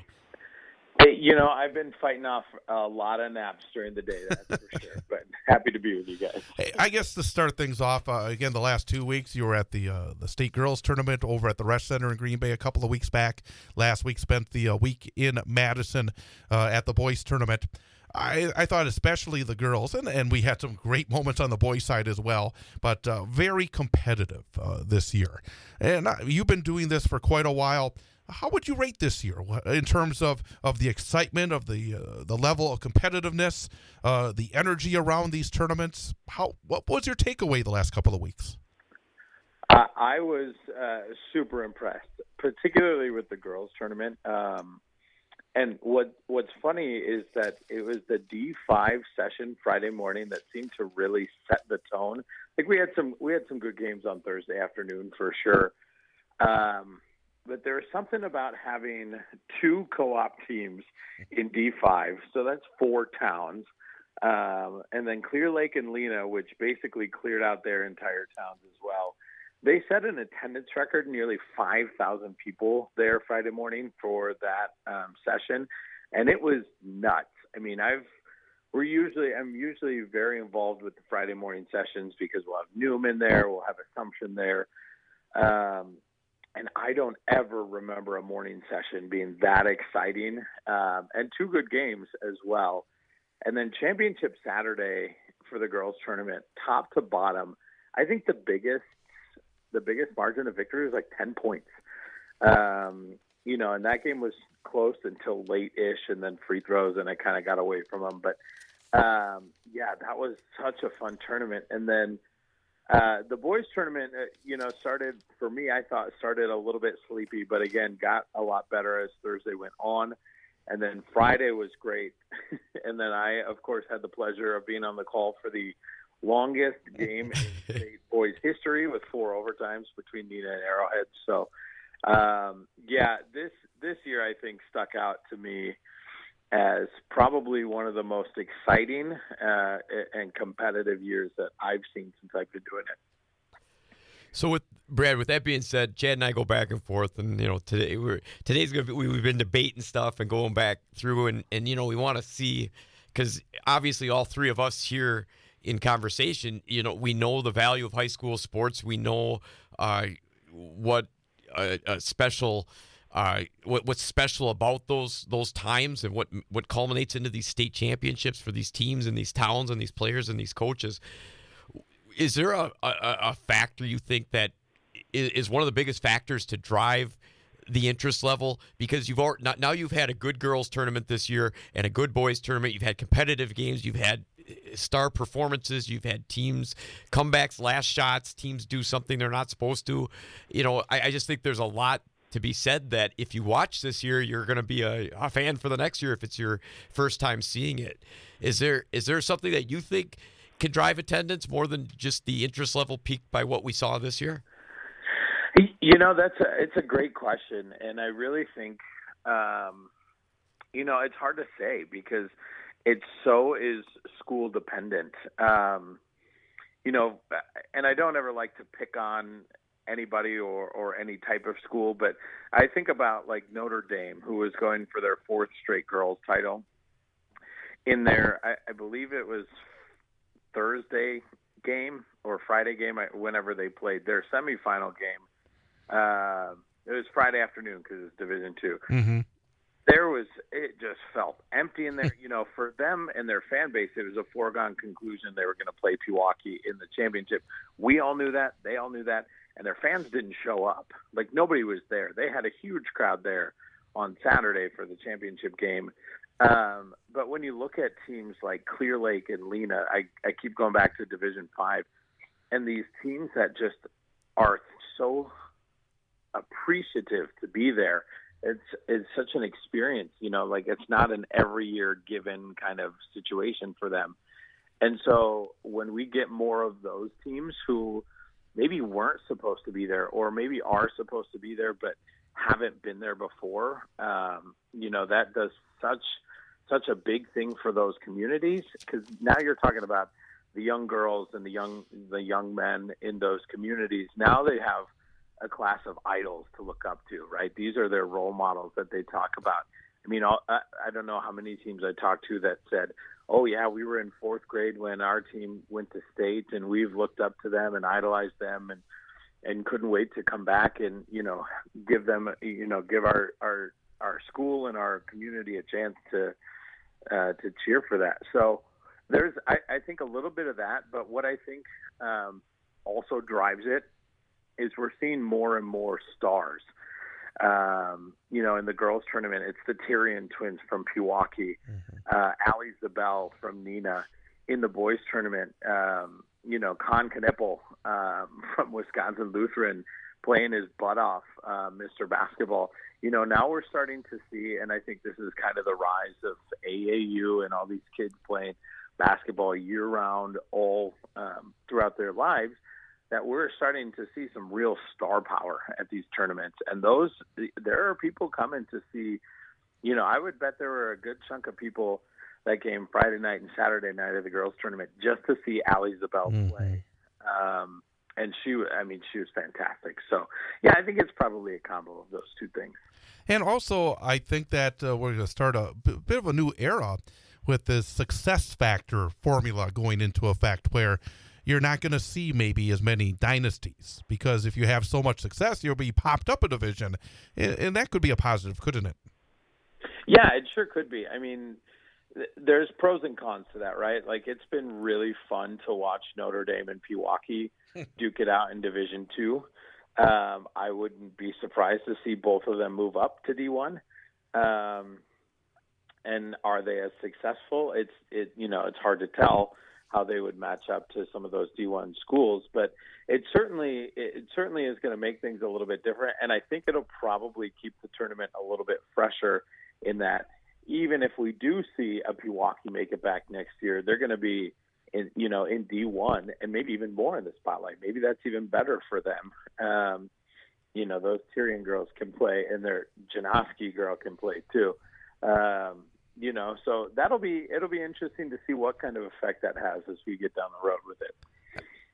Hey, I've been fighting off a lot of naps during the day, that's for sure. But happy to be with you guys. Hey, I guess to start things off, again, the last 2 weeks, you were at the state girls tournament over at the Resch Center in Green Bay a couple of weeks back. Last week spent the week in Madison at the boys tournament. I thought especially the girls, and we had some great moments on the boys' side as well, but very competitive this year. And you've been doing this for quite a while. How would you rate this year in terms of the excitement, of the level of competitiveness, the energy around these tournaments? What was your takeaway the last couple of weeks? I was super impressed, particularly with the girls' tournament. And what's funny is that it was the D5 session Friday morning that seemed to really set the tone. Like we had some good games on Thursday afternoon for sure. But there was something about having two co-op teams in D5. So that's 4 towns. And then Clear Lake and Lena, which basically cleared out their entire towns as well. They set an attendance record, nearly 5,000 people there Friday morning for that session, and it was nuts. I mean, I'm usually very involved with the Friday morning sessions because we'll have Newman there, we'll have Assumption there, and I don't ever remember a morning session being that exciting, and 2 good games as well. And then Championship Saturday for the girls tournament, top to bottom, I think the biggest margin of victory was like 10 points. And that game was close until late-ish and then free throws, and I kind of got away from them. But, that was such a fun tournament. And then the boys tournament, started, for me, I thought started a little bit sleepy, but again, got a lot better as Thursday went on. And then Friday was great. And then I, of course, had the pleasure of being on the call for the longest game in state boys history with 4 overtimes between Neenah and Arrowhead. So, this year I think stuck out to me as probably one of the most exciting and competitive years that I've seen since I've been doing it. So with that being said, Chad and I go back and forth, and today's gonna be, we've been debating stuff and going back through, and we want to see, because obviously all three of us here in conversation, we know the value of high school sports. We know what's special about those times, and what culminates into these state championships for these teams and these towns and these players and these coaches. Is there a factor you think that is one of the biggest factors to drive the interest level? Because you've had a good girls tournament this year and a good boys tournament. You've had competitive games. You've had star performances. You've had teams comebacks, last shots. Teams do something they're not supposed to. I just think there's a lot to be said that if you watch this year, you're going to be a fan for the next year if it's your first time seeing it. Is there something that you think can drive attendance more than just the interest level peaked by what we saw this year? It's a great question, and I really think it's hard to say because it so is school dependent. And I don't ever like to pick on anybody or any type of school, but I think about like Notre Dame, who was going for their 4th straight girls title. In their, I believe it was Thursday game or Friday game, whenever they played their semifinal game. It was Friday afternoon because it's Division II. Mm-hmm. It just felt empty in there. For them and their fan base, it was a foregone conclusion they were going to play Pewaukee in the championship. We all knew that. They all knew that. And their fans didn't show up. Like, nobody was there. They had a huge crowd there on Saturday for the championship game. But when you look at teams like Clear Lake and Lena, I keep going back to Division 5, and these teams that just are so appreciative to be there. It's such an experience, it's not an every year given kind of situation for them. And so when we get more of those teams who maybe weren't supposed to be there or maybe are supposed to be there but haven't been there before, that does such a big thing for those communities, because now you're talking about the young girls and the young men in those communities. Now they have a class of idols to look up to, right? These are their role models that they talk about. I mean, I don't know how many teams I talked to that said, oh yeah, we were in 4th grade when our team went to state, and we've looked up to them and idolized them and couldn't wait to come back and, give them, give our school and our community a chance to cheer for that. So there's, I think, a little bit of that, but what I think also drives it is we're seeing more and more stars. In the girls tournament, it's the Tyrion twins from Pewaukee, Allie Zabel from Neenah. In the boys tournament, Con Knippel from Wisconsin Lutheran playing his butt off, Mr. Basketball. Now we're starting to see, and I think this is kind of the rise of AAU and all these kids playing basketball year-round all throughout their lives, that we're starting to see some real star power at these tournaments. And there are people coming to see, I would bet there were a good chunk of people that came Friday night and Saturday night of the girls tournament just to see Allie Zabel play. And she was fantastic. So, yeah, I think it's probably a combo of those two things. And also, I think that we're going to start a bit of a new era with this success factor formula going into effect, where you're not going to see maybe as many dynasties, because if you have so much success, you'll be popped up a division, and that could be a positive, couldn't it? Yeah, it sure could be. I mean, there's pros and cons to that, right? Like, it's been really fun to watch Notre Dame and Pewaukee duke it out in Division II. I wouldn't be surprised to see both of them move up to D1. And are they as successful? It's hard to tell how they would match up to some of those D1 schools, but it certainly is going to make things a little bit different. And I think it'll probably keep the tournament a little bit fresher in that, even if we do see a Pewaukee make it back next year, they're going to be in D1 and maybe even more in the spotlight. Maybe that's even better for them. Those Tyrion girls can play, and their Janowski girl can play too. So it'll be interesting to see what kind of effect that has as we get down the road with it.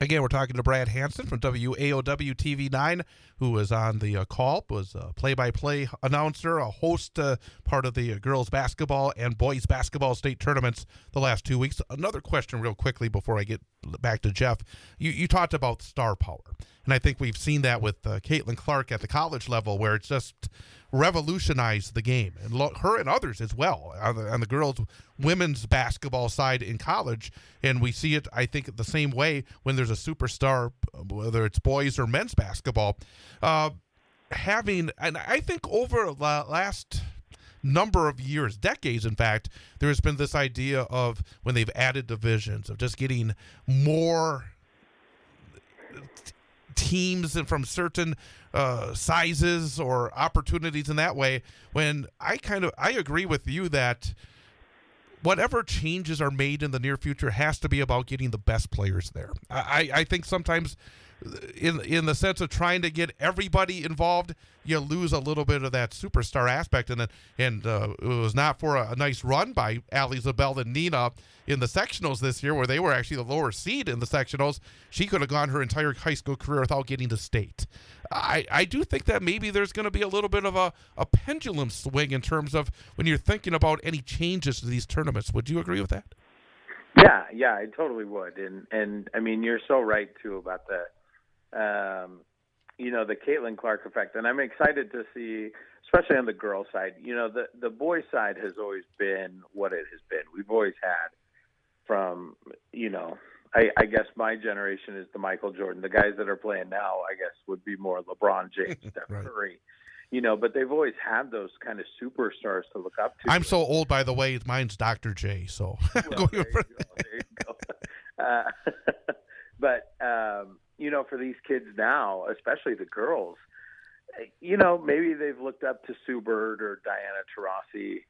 Again, we're talking to Brad Hanson from WAOW-TV 9, who was on the call, was a play-by-play announcer, a host, part of the girls basketball and boys basketball state tournaments the last 2 weeks. Another question real quickly before I get back to Jeff. You talked about star power, and I think we've seen that with Caitlin Clark at the college level, where it's just revolutionized the game, and her and others as well on the girls women's basketball side in college. And we see it, I think, the same way when there's a superstar, whether it's boys or men's basketball. And I think over the last number of years, decades, in fact, there has been this idea of, when they've added divisions, of just getting more teams and from certain sizes or opportunities in that way. When I agree with you that whatever changes are made in the near future has to be about getting the best players there. I think sometimes in the sense of trying to get everybody involved, you lose a little bit of that superstar aspect. And it was not for a nice run by Allie Zabel and Nina in the sectionals this year, where they were actually the lower seed in the sectionals. She could have gone her entire high school career without getting to state. I do think that maybe there's going to be a little bit of a pendulum swing in terms of when you're thinking about any changes to these tournaments. Would you agree with that? Yeah, I totally would. And I mean, you're so right too about the Caitlin Clark effect. And I'm excited to see, especially on the girls' side, the boys' side has always been what it has been. We've always had from, I guess my generation is the Michael Jordan. The guys that are playing now, I guess, would be more LeBron James, Steph Curry. But they've always had those kind of superstars to look up to. I'm so old, by the way. Mine's Dr. J. So well, there you go. But for these kids now, especially the girls, maybe they've looked up to Sue Bird or Diana Taurasi,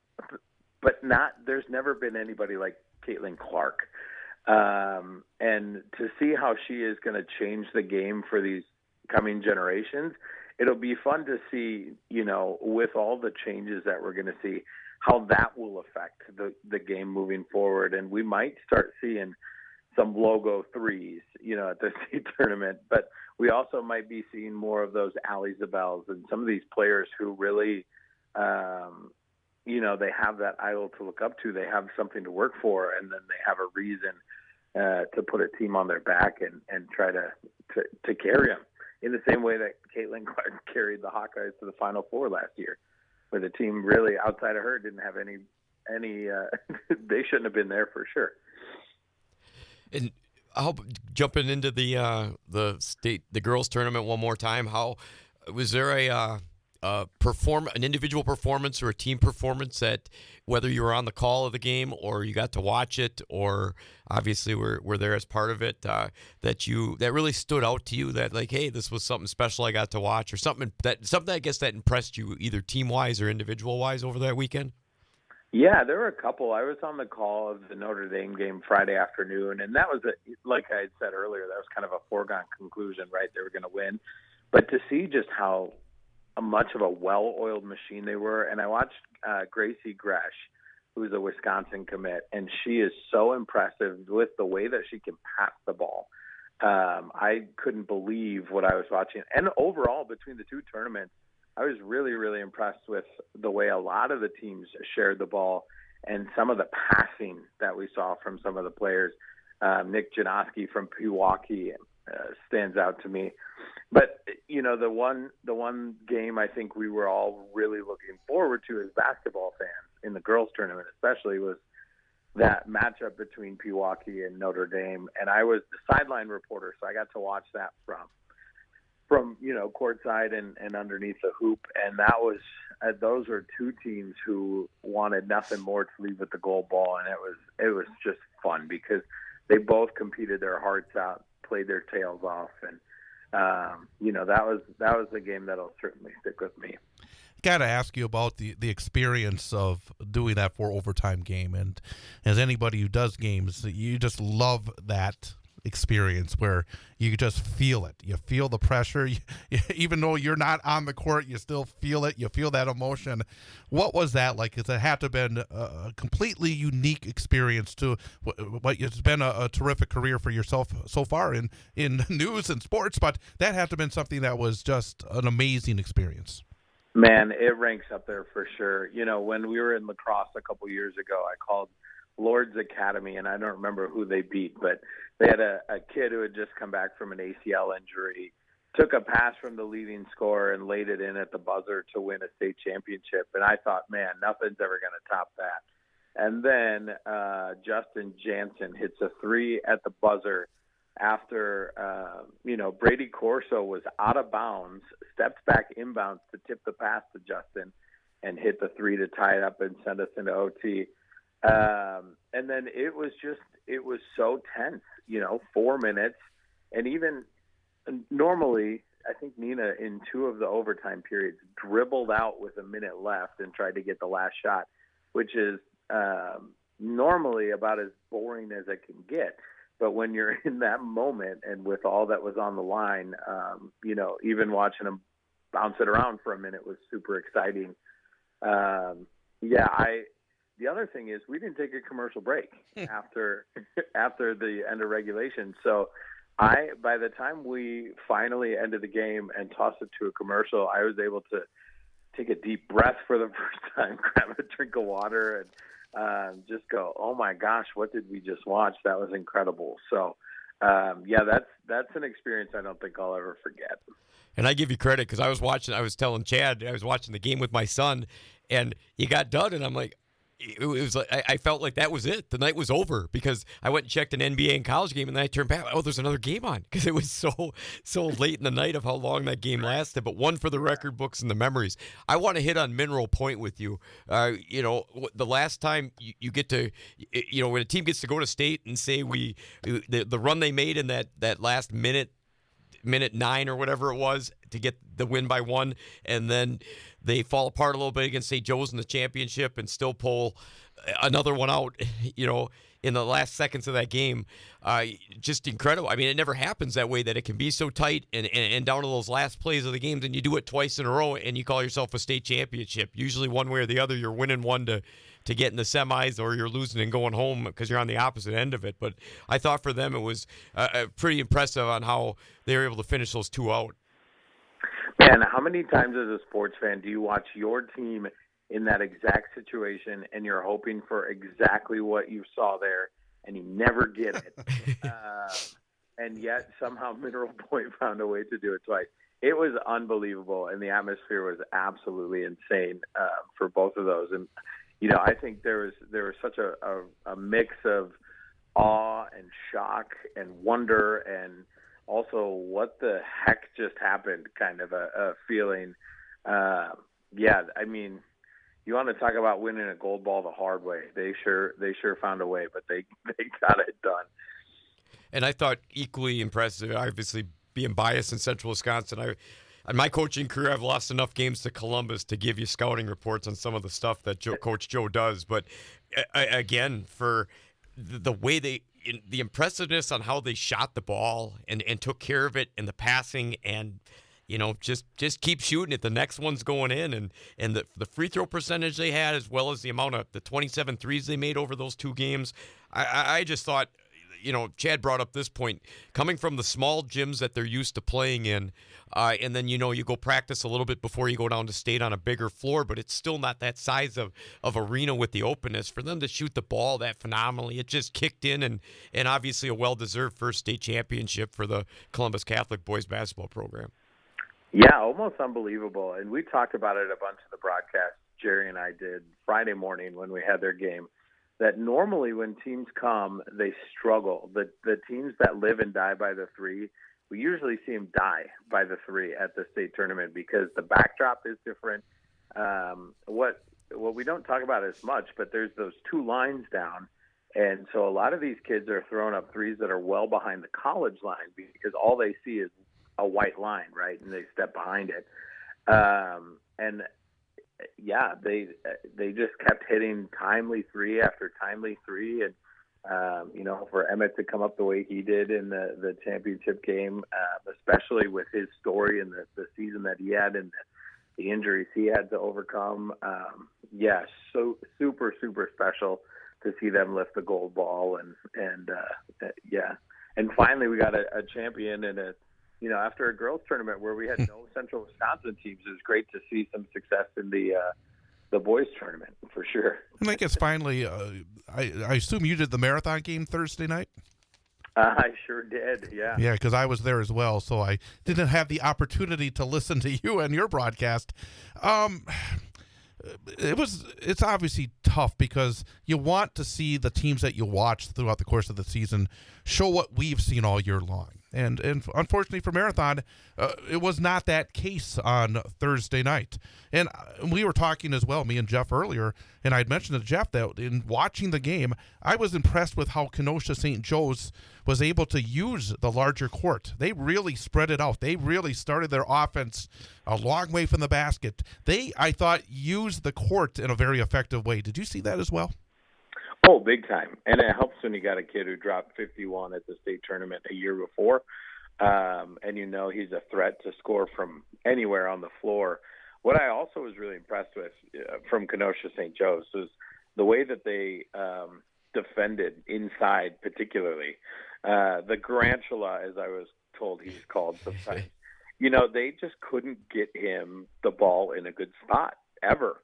but there's never been anybody like Caitlin Clark. And to see how she is going to change the game for these coming generations, it'll be fun to see, with all the changes that we're going to see, how that will affect the game moving forward. And we might start seeing some logo threes, at the state tournament, but we also might be seeing more of those Allie Zabels and some of these players who really, they have that idol to look up to. They have something to work for, and then they have a reason to put a team on their back and try to carry them in the same way that Caitlin Clark carried the Hawkeyes to the Final Four last year, where the team really outside of her didn't have any they shouldn't have been there for sure. And jumping into the girls tournament one more time, how was there an individual performance or a team performance that, whether you were on the call of the game or you got to watch it, or obviously were there as part of it, that really stood out to you, that like, hey, this was something special I got to watch, or something I guess that impressed you either team wise or individual wise over that weekend? Yeah, there were a couple. I was on the call of the Notre Dame game Friday afternoon, and that was, like I had said earlier, that was kind of a foregone conclusion, right? They were going to win. But to see just how much of a well-oiled machine they were, and I watched Gracie Gresh, who's a Wisconsin commit, and she is so impressive with the way that she can pass the ball. I couldn't believe what I was watching. And overall, between the two tournaments, I was really, really impressed with the way a lot of the teams shared the ball and some of the passing that we saw from some of the players. Nick Janowski from Pewaukee stands out to me. But, the one game I think we were all really looking forward to as basketball fans in the girls tournament especially was that matchup between Pewaukee and Notre Dame. And I was the sideline reporter, so I got to watch that from courtside and underneath the hoop. And that was those are two teams who wanted nothing more to leave with the gold ball. And it was just fun because they both competed their hearts out, played their tails off. And, that was a game that'll certainly stick with me. got to ask you about the experience of doing that 4 overtime game. And as anybody who does games, you just love that experience where you just feel it. You feel the pressure. Even though you're not on the court, you still feel it. You feel that emotion. What was that like? Because it had to have been a completely unique experience to what it's been a terrific career for yourself so far in news and sports, but that had to have been something that was just an amazing experience. Man, it ranks up there for sure. You know, when we were in lacrosse a couple years ago, I called Lord's Academy, and I don't remember who they beat, but they had a kid who had just come back from an ACL injury, took a pass from the leading scorer and laid it in at the buzzer to win a state championship. And I thought, man, nothing's ever going to top that. And then Justin Jansen hits a 3 at the buzzer after, Brady Corso was out of bounds, stepped back inbounds to tip the pass to Justin and hit the 3 to tie it up and send us into OT. And then it was so tense, 4 minutes. And even normally, I think Nina in 2 of the overtime periods dribbled out with a minute left and tried to get the last shot, which is normally about as boring as it can get. But when you're in that moment and with all that was on the line, even watching them bounce it around for a minute was super exciting. The other thing is we didn't take a commercial break after the end of regulation. So by the time we finally ended the game and tossed it to a commercial, I was able to take a deep breath for the first time, grab a drink of water, and just go, oh my gosh, what did we just watch? That was incredible. So, that's an experience I don't think I'll ever forget. And I give you credit because I was telling Chad, I was watching the game with my son, and he got done, and I'm like, it was like I felt like that was it. The night was over because I went and checked an NBA and college game, and then I turned back. Oh, there's another game on because it was so late in the night of how long that game lasted. But one for the record books and the memories. I want to hit on Mineral Point with you. The last time you get to, when a team gets to go to state and say the run they made in that last minute 9 or whatever it was to get the win by 1, and then they fall apart a little bit against St. Joe's in the championship and still pull another one out, in the last seconds of that game. Just incredible. I mean, it never happens that way, that it can be so tight and down to those last plays of the games, and you do it twice in a row and you call yourself a state championship. Usually one way or the other, you're winning one to get in the semis, or you're losing and going home because you're on the opposite end of it. But I thought for them it was pretty impressive on how they were able to finish those 2 out. Man, how many times as a sports fan do you watch your team in that exact situation and you're hoping for exactly what you saw there and you never get it? And yet somehow Mineral Point found a way to do it twice. It was unbelievable, and the atmosphere was absolutely insane for both of those. And I think there was such a mix of awe and shock and wonder and also what the heck just happened kind of a feeling. I mean, you want to talk about winning a gold ball the hard way. They sure found a way, but they got it done. And I thought equally impressive, obviously being biased in Central Wisconsin, in my coaching career, I've lost enough games to Columbus to give you scouting reports on some of the stuff that Coach Joe does. But again, for the way the impressiveness on how they shot the ball and took care of it in the passing, and just keep shooting it. The next one's going in, and the free throw percentage they had, as well as the amount of the 27 threes they made over those 2 games. I just thought, Chad brought up this point, coming from the small gyms that they're used to playing in, and then, you go practice a little bit before you go down to state on a bigger floor, but it's still not that size of arena with the openness. For them to shoot the ball that phenomenally, it just kicked in, and obviously a well-deserved first state championship for the Columbus Catholic boys basketball program. Yeah, almost unbelievable. And we talked about it a bunch of the broadcasts Jerry and I did Friday morning when we had their game, that normally when teams come, they struggle. The teams that live and die by the 3, we usually see them die by the 3 at the state tournament because the backdrop is different. What we don't talk about as much, but there's those 2 lines down. And so a lot of these kids are throwing up 3s that are well behind the college line because all they see is a white line, right? And they step behind it. And yeah, they just kept hitting timely three after timely three, and for Emmett to come up the way he did in the championship game, especially with his story and the season that he had and the injuries he had to overcome, so super special to see them lift the gold ball, and finally we got a champion and after a girls tournament where we had no Central Wisconsin teams, it was great to see some success in the boys tournament for sure. And I guess finally, I assume you did the marathon game Thursday night? I sure did, yeah. Yeah, because I was there as well, so I didn't have the opportunity to listen to you and your broadcast. It's obviously tough because you want to see the teams that you watch throughout the course of the season show what we've seen all year long. And unfortunately for Marathon, it was not that case on Thursday night. And we were talking as well, me and Jeff earlier, and I'd mentioned to Jeff that in watching the game, I was impressed with how Kenosha St. Joe's was able to use the larger court. They really spread it out. They really started their offense a long way from the basket. They, I thought, used the court in a very effective way. Did you see that as well? Oh, big time. And it helps when you got a kid who dropped 51 at the state tournament a year before. And he's a threat to score from anywhere on the floor. What I also was really impressed with from Kenosha St. Joe's was the way that they defended inside, particularly. The Garantula, as I was told he's called sometimes, they just couldn't get him the ball in a good spot ever.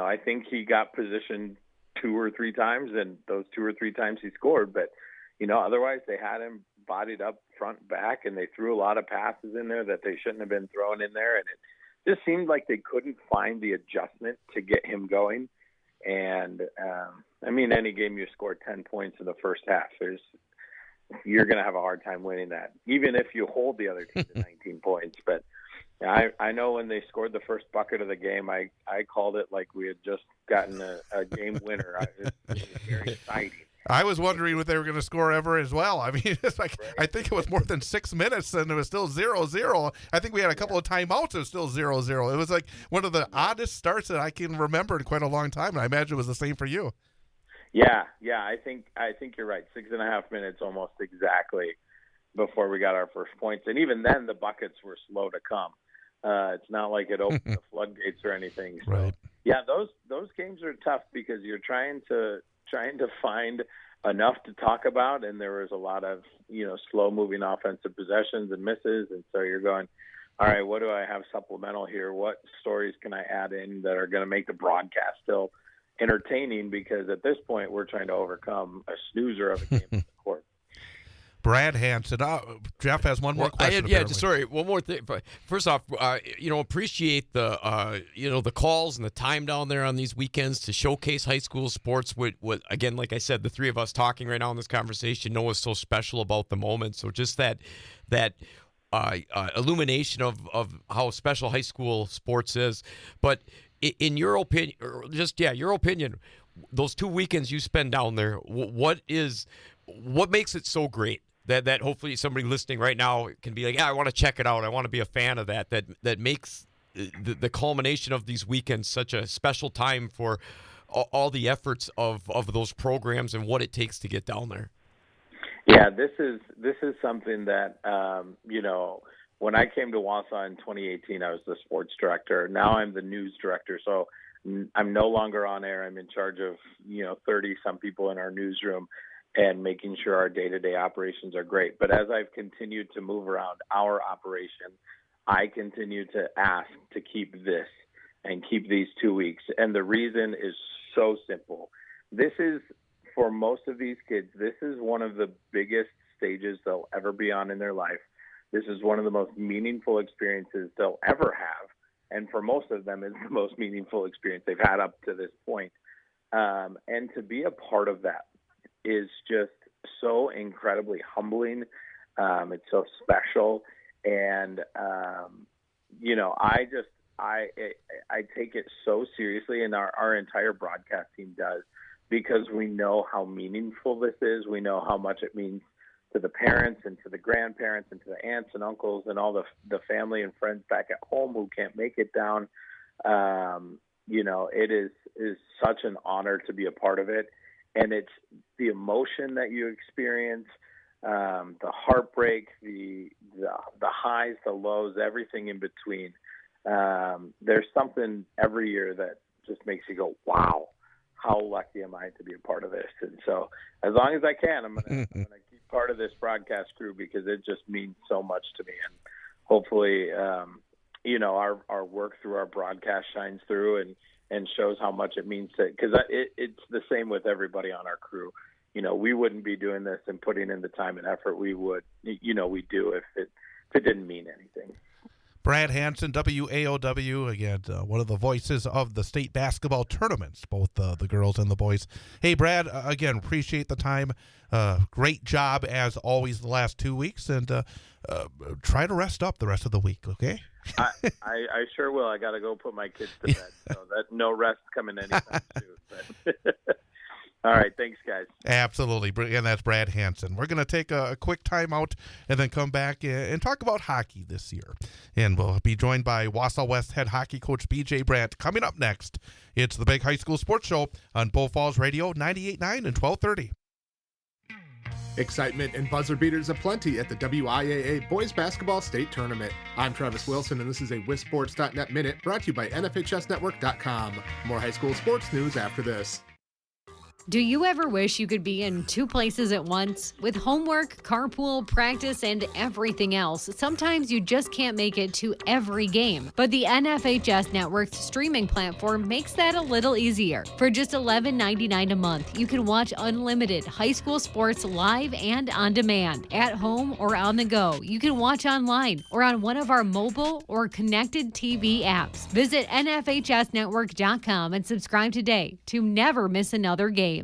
I think he got positioned 2 or 3 times, and those 2 or 3 times he scored. But, otherwise they had him bodied up front and back, and they threw a lot of passes in there that they shouldn't have been throwing in there. And it just seemed like they couldn't find the adjustment to get him going. And, any game you score 10 points in the first half, you're going to have a hard time winning that, even if you hold the other team to 19 points. But I know when they scored the first bucket of the game, I called it like we had just gotten a game winner. It was very exciting. I was wondering if they were going to score ever as well. I mean, it's like, right. I think it was more than 6 minutes and it was still 0-0. I think we had a couple of timeouts. It was still 0-0. It was like one of the oddest starts that I can remember in quite a long time. And I imagine it was the same for you. Yeah. I think you're right. 6.5 minutes almost exactly before we got our first points. And even then the buckets were slow to come. It's not like it opened the floodgates or anything. So, right. Yeah, those games are tough because you're trying to find enough to talk about, and there was a lot of slow moving offensive possessions and misses, and so you're going, all right, what do I have supplemental here? What stories can I add in that are going to make the broadcast still entertaining? Because at this point we're trying to overcome a snoozer of a game on the court. Brad Hanson. Jeff has one more question. Sorry, one more thing. First off, appreciate the calls and the time down there on these weekends to showcase high school sports. What again, like I said, the three of us talking right now in this conversation know what's so special about the moment. So just that illumination of how special high school sports is. But in your opinion, your opinion, those 2 weekends you spend down there, what makes it so great? That hopefully somebody listening right now can be like, yeah, I want to check it out. I want to be a fan of that. That makes the culmination of these weekends such a special time for all the efforts of those programs and what it takes to get down there. Yeah, this is something that when I came to Wausau in 2018, I was the sports director. Now I'm the news director, so I'm no longer on air. I'm in charge of 30 some people in our newsroom and making sure our day-to-day operations are great. But as I've continued to move around our operation, I continue to ask to keep this and keep these 2 weeks. And the reason is so simple. This is, for most of these kids, this is one of the biggest stages they'll ever be on in their life. This is one of the most meaningful experiences they'll ever have. And for most of them, it's the most meaningful experience they've had up to this point. And to be a part of that is just so incredibly humbling. It's so special. And, I take it so seriously, and our entire broadcast team does, because we know how meaningful this is. We know how much it means to the parents and to the grandparents and to the aunts and uncles and all the family and friends back at home who can't make it down. It is such an honor to be a part of it. And it's the emotion that you experience, the heartbreak, the highs, the lows, everything in between. There's something every year that just makes you go, wow, how lucky am I to be a part of this? And so as long as I can, I'm going to keep part of this broadcast crew because it just means so much to me. And hopefully, our work through our broadcast shines through and shows how much it means to, because it's the same with everybody on our crew. We wouldn't be doing this and putting in the time and effort we do if it didn't mean anything. Brad Hanson, WAOW, again, one of the voices of the state basketball tournaments, both the girls and the boys. Hey, Brad, again, appreciate the time. Great job, as always, the last 2 weeks, and try to rest up the rest of the week, okay? I sure will. I got to go put my kids to bed, so that no rest coming anytime soon. All right, thanks, guys. Absolutely, and that's Brad Hanson. We're going to take a quick timeout and then come back and talk about hockey this year. And we'll be joined by Wausau West head hockey coach B.J. Brandt. Coming up next, it's the Big High School Sports Show on Bull Falls Radio, 98.9 and 1230. Excitement and buzzer beaters aplenty at the WIAA Boys Basketball State Tournament. I'm Travis Wilson, and this is a WisSports.net Minute brought to you by NFHSNetwork.com. More high school sports news after this. Do you ever wish you could be in two places at once? With homework, carpool, practice, and everything else, sometimes you just can't make it to every game. But the NFHS Network's streaming platform makes that a little easier. For just $11.99 a month, you can watch unlimited high school sports live and on demand, at home or on the go. You can watch online or on one of our mobile or connected TV apps. Visit NFHSNetwork.com and subscribe today to never miss another game.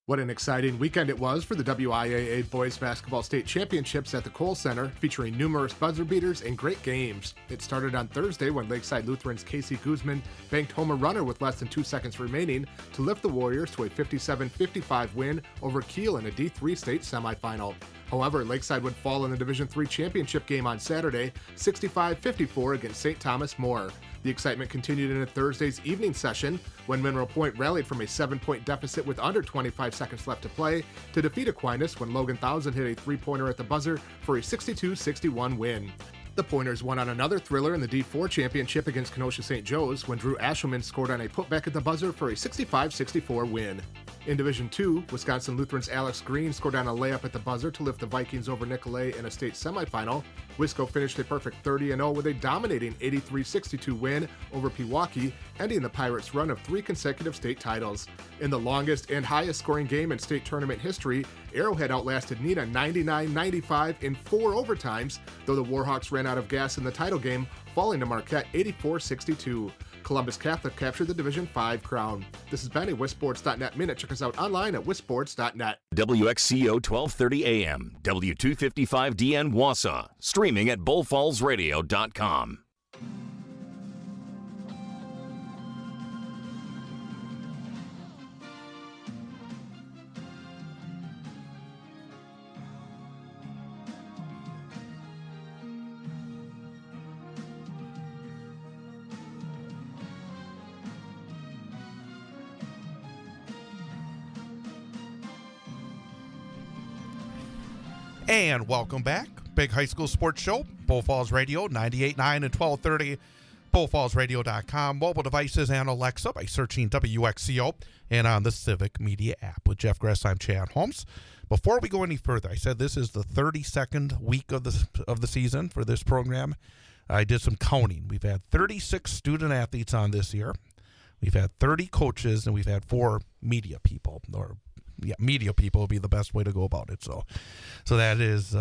What an exciting weekend it was for the WIAA Boys Basketball State Championships at the Kohl Center, featuring numerous buzzer beaters and great games. It started on Thursday when Lakeside Lutheran's Casey Guzman banked home a runner with less than 2 seconds remaining to lift the Warriors to a 57-55 win over Kiel in a D3 state semifinal. However, Lakeside would fall in the Division III championship game on Saturday, 65-54 against St. Thomas More. The excitement continued into Thursday's evening session when Mineral Point rallied from a 7-point deficit with under 25 seconds left to play to defeat Aquinas when Logan Thousand hit a three-pointer at the buzzer for a 62-61 win. The Pointers won on another thriller in the D4 championship against Kenosha St. Joe's when Drew Ashelman scored on a putback at the buzzer for a 65-64 win. In Division II, Wisconsin Lutheran's Alex Green scored on a layup at the buzzer to lift the Vikings over Nicolay in a state semifinal. Wisco finished a perfect 30-0 with a dominating 83-62 win over Pewaukee, ending the Pirates' run of 3 consecutive state titles. In the longest and highest scoring game in state tournament history, Arrowhead outlasted Neenah 99-95 in 4 overtimes, though the Warhawks ran out of gas in the title game, falling to Marquette 84-62. Columbus Catholic captured the Division V crown. This has been a WisSports.net Minute. Check us out online at WisSports.net. WXCO 1230 AM, W255DN Wausau, streaming at bullfallsradio.com. And welcome back. Big High School Sports Show, Bull Falls Radio, 98.9 and 1230, bullfallsradio.com, mobile devices, and Alexa by searching WXCO, and on the Civic Media app. With Jeff Gress, I'm Chad Holmes. Before we go any further, I said this is the 32nd week of the season for this program. I did some counting. We've had 36 student athletes on this year. We've had 30 coaches, and we've had 4 media people, media people would be the best way to go about it. So that is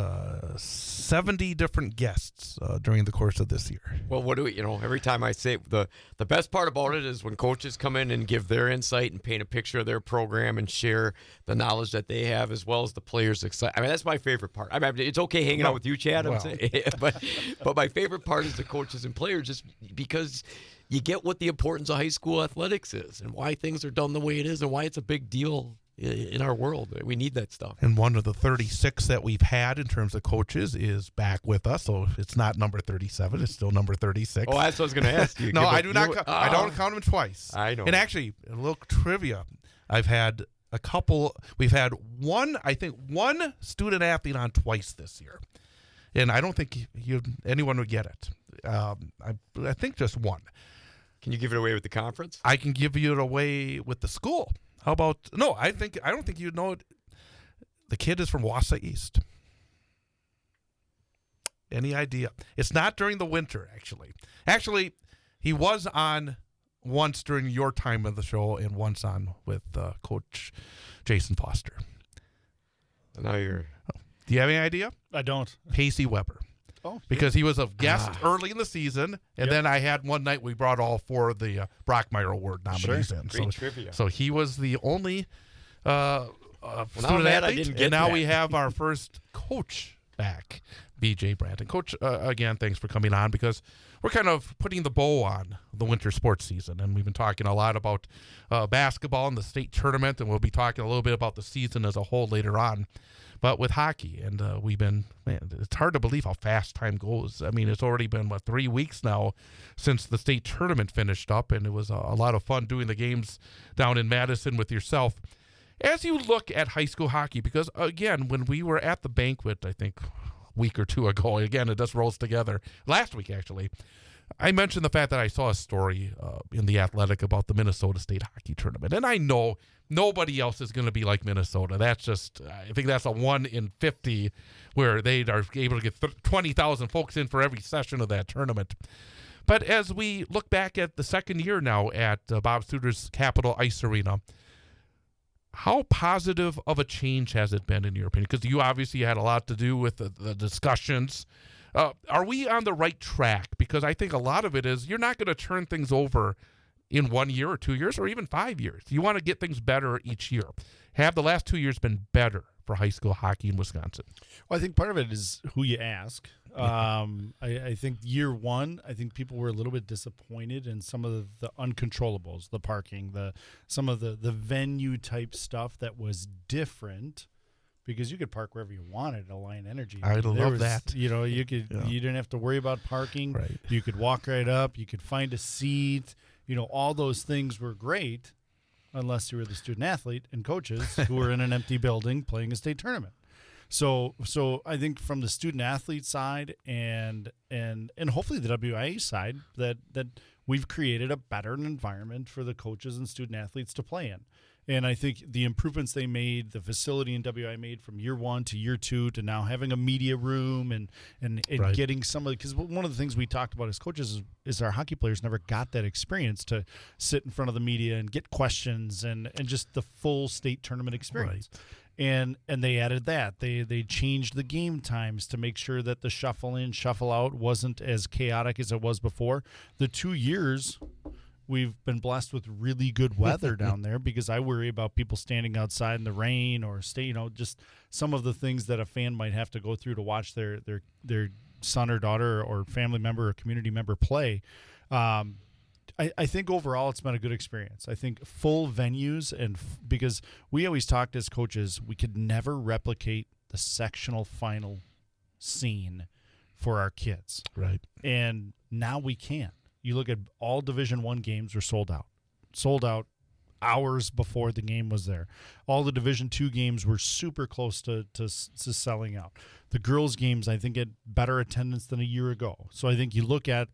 70 different guests during the course of this year. Well, what do we, every time I say the best part about it is when coaches come in and give their insight and paint a picture of their program and share the knowledge that they have, as well as the players' excitement. I mean, that's my favorite part. I mean, it's okay hanging out with you, Chad, I'm saying, but my favorite part is the coaches and players, just because you get what the importance of high school athletics is and why things are done the way it is and why it's a big deal in our world. We need that stuff. And one of the 36 that we've had in terms of coaches is back with us. So it's not number 37. It's still number 36. Oh, that's what I was going to ask you. No, I do not. I don't count them twice. I know. And actually, a little trivia. I've had a couple. We've had one student athlete on twice this year. And I don't think anyone would get it. I think just one. Can you give it away with the conference? I can give you it away with the school. How about no? I don't think you'd know it. The kid is from Wausau East. Any idea? It's not during the winter, actually. Actually, he was on once during your time of the show and once on with Coach Jason Foster. Now you're. Do you have any idea? I don't. Pacey Weber. Oh, because he was a guest early in the season, and then I had one night we brought all four of the Brockmeyer Award nominees in. Great trivia. So he was the only student mad I athlete, didn't get and now that. we have our first coach back, BJ Brandt. And Coach, again, thanks for coming on because we're kind of putting the bow on the winter sports season, and we've been talking a lot about basketball and the state tournament, and we'll be talking a little bit about the season as a whole later on. But with hockey, and it's hard to believe how fast time goes. I mean, it's already been, 3 weeks now since the state tournament finished up, and it was a lot of fun doing the games down in Madison with yourself. As you look at high school hockey, because, again, when we were at the banquet, I think a week or two ago, again, it just rolls together, last week actually, I mentioned the fact that I saw a story in The Athletic about the Minnesota State Hockey Tournament. And I know nobody else is going to be like Minnesota. That's just, I think that's a 1 in 50 where they are able to get 20,000 folks in for every session of that tournament. But as we look back at the second year now at Bob Suter's Capitol Ice Arena, how positive of a change has it been in your opinion? Because you obviously had a lot to do with the discussions. Are we on the right track? Because I think a lot of it is you're not going to turn things over in 1 year or 2 years or even 5 years. You want to get things better each year. Have the last 2 years been better for high school hockey in Wisconsin? Well, I think part of it is who you ask. I think year one, I think people were a little bit disappointed in some of the uncontrollables, the parking, some of the venue type stuff that was different. Because you could park wherever you wanted at Alliant Energy. I love that. You know, you didn't have to worry about parking. Right. You could walk right up. You could find a seat. You know, all those things were great, unless you were the student athlete and coaches who were in an empty building playing a state tournament. So I think from the student athlete side and hopefully the WIA side that we've created a better environment for the coaches and student athletes to play in. And I think the improvements they made, the facility in WI made from year one to year two to now having a media room and right. getting some of the – because one of the things we talked about as coaches is our hockey players never got that experience to sit in front of the media and get questions and just the full state tournament experience. Right. And they added that. They changed the game times to make sure that the shuffle in, shuffle out wasn't as chaotic as it was before. The 2 years – we've been blessed with really good weather down there because I worry about people standing outside in the rain or just some of the things that a fan might have to go through to watch their son or daughter or family member or community member play. I think overall it's been a good experience. I think full venues because we always talked as coaches, we could never replicate the sectional final scene for our kids. Right. And now we can. You look at all Division I games were sold out hours before the game was there. All the Division II games were super close to selling out. The girls' games, I think, had better attendance than a year ago. So I think you look at,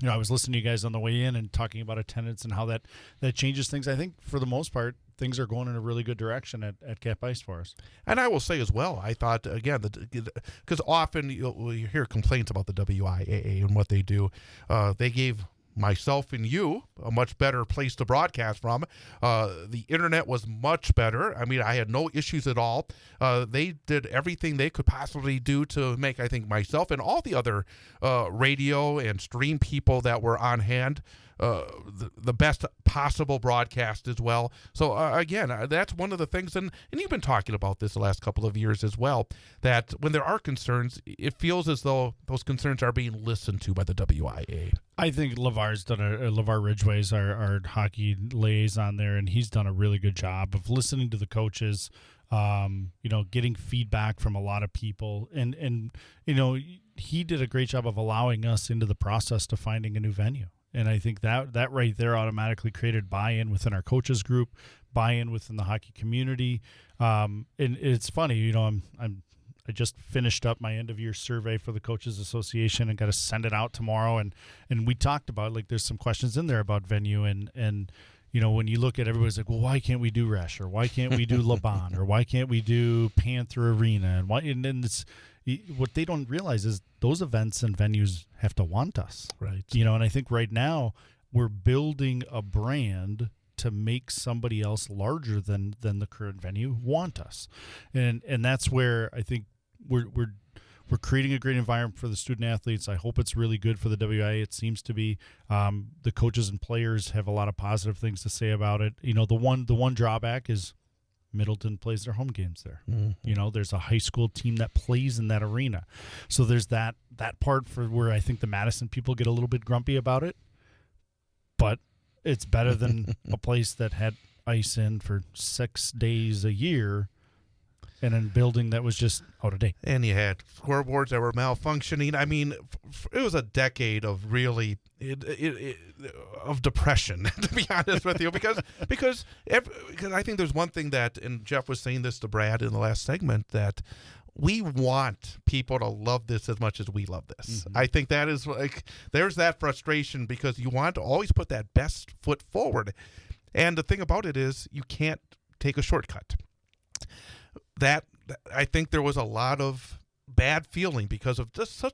I was listening to you guys on the way in and talking about attendance and how that changes things. I think for the most part, things are going in a really good direction at Cap Ice for us. And I will say as well, I thought, again, because often you hear complaints about the WIAA and what they do. They gave myself and you a much better place to broadcast from. The internet was much better. I mean, I had no issues at all. They did everything they could possibly do to make, I think, myself and all the other radio and stream people that were on hand the best possible broadcast as well. So again, that's one of the things, and you've been talking about this the last couple of years as well, that when there are concerns, it feels as though those concerns are being listened to by the WIA. I think LeVar Ridgway's our hockey liaison there, and he's done a really good job of listening to the coaches, getting feedback from a lot of people. And he did a great job of allowing us into the process to finding a new venue. And I think that right there automatically created buy-in within our coaches group, buy-in within the hockey community. And it's funny, I just finished up my end-of-year survey for the Coaches Association and got to send it out tomorrow. And we talked about, there's some questions in there about venue. And when you look at everybody's like, well, why can't we do Resch? Or why can't we do Laban? Or why can't we do Panther Arena? And then what they don't realize is those events and venues have to want us. Right. And I think right now we're building a brand to make somebody else larger than the current venue want us. And that's where I think we're creating a great environment for the student athletes. I hope it's really good for the WIA. It seems to be. The coaches and players have a lot of positive things to say about it. The one drawback is Middleton plays their home games there. Mm-hmm. There's a high school team that plays in that arena. So there's that part for where I think the Madison people get a little bit grumpy about it. But it's better than a place that had ice in for 6 days a year and a building that was just out of date. And you had scoreboards that were malfunctioning. I mean, it was a decade of really of depression, to be honest with you, because I think there's one thing that, and Jeff was saying this to Brad in the last segment, that we want people to love this as much as we love this. Mm-hmm. I think that is there's that frustration because you want to always put that best foot forward. And the thing about it is you can't take a shortcut. That I think there was a lot of bad feeling because of just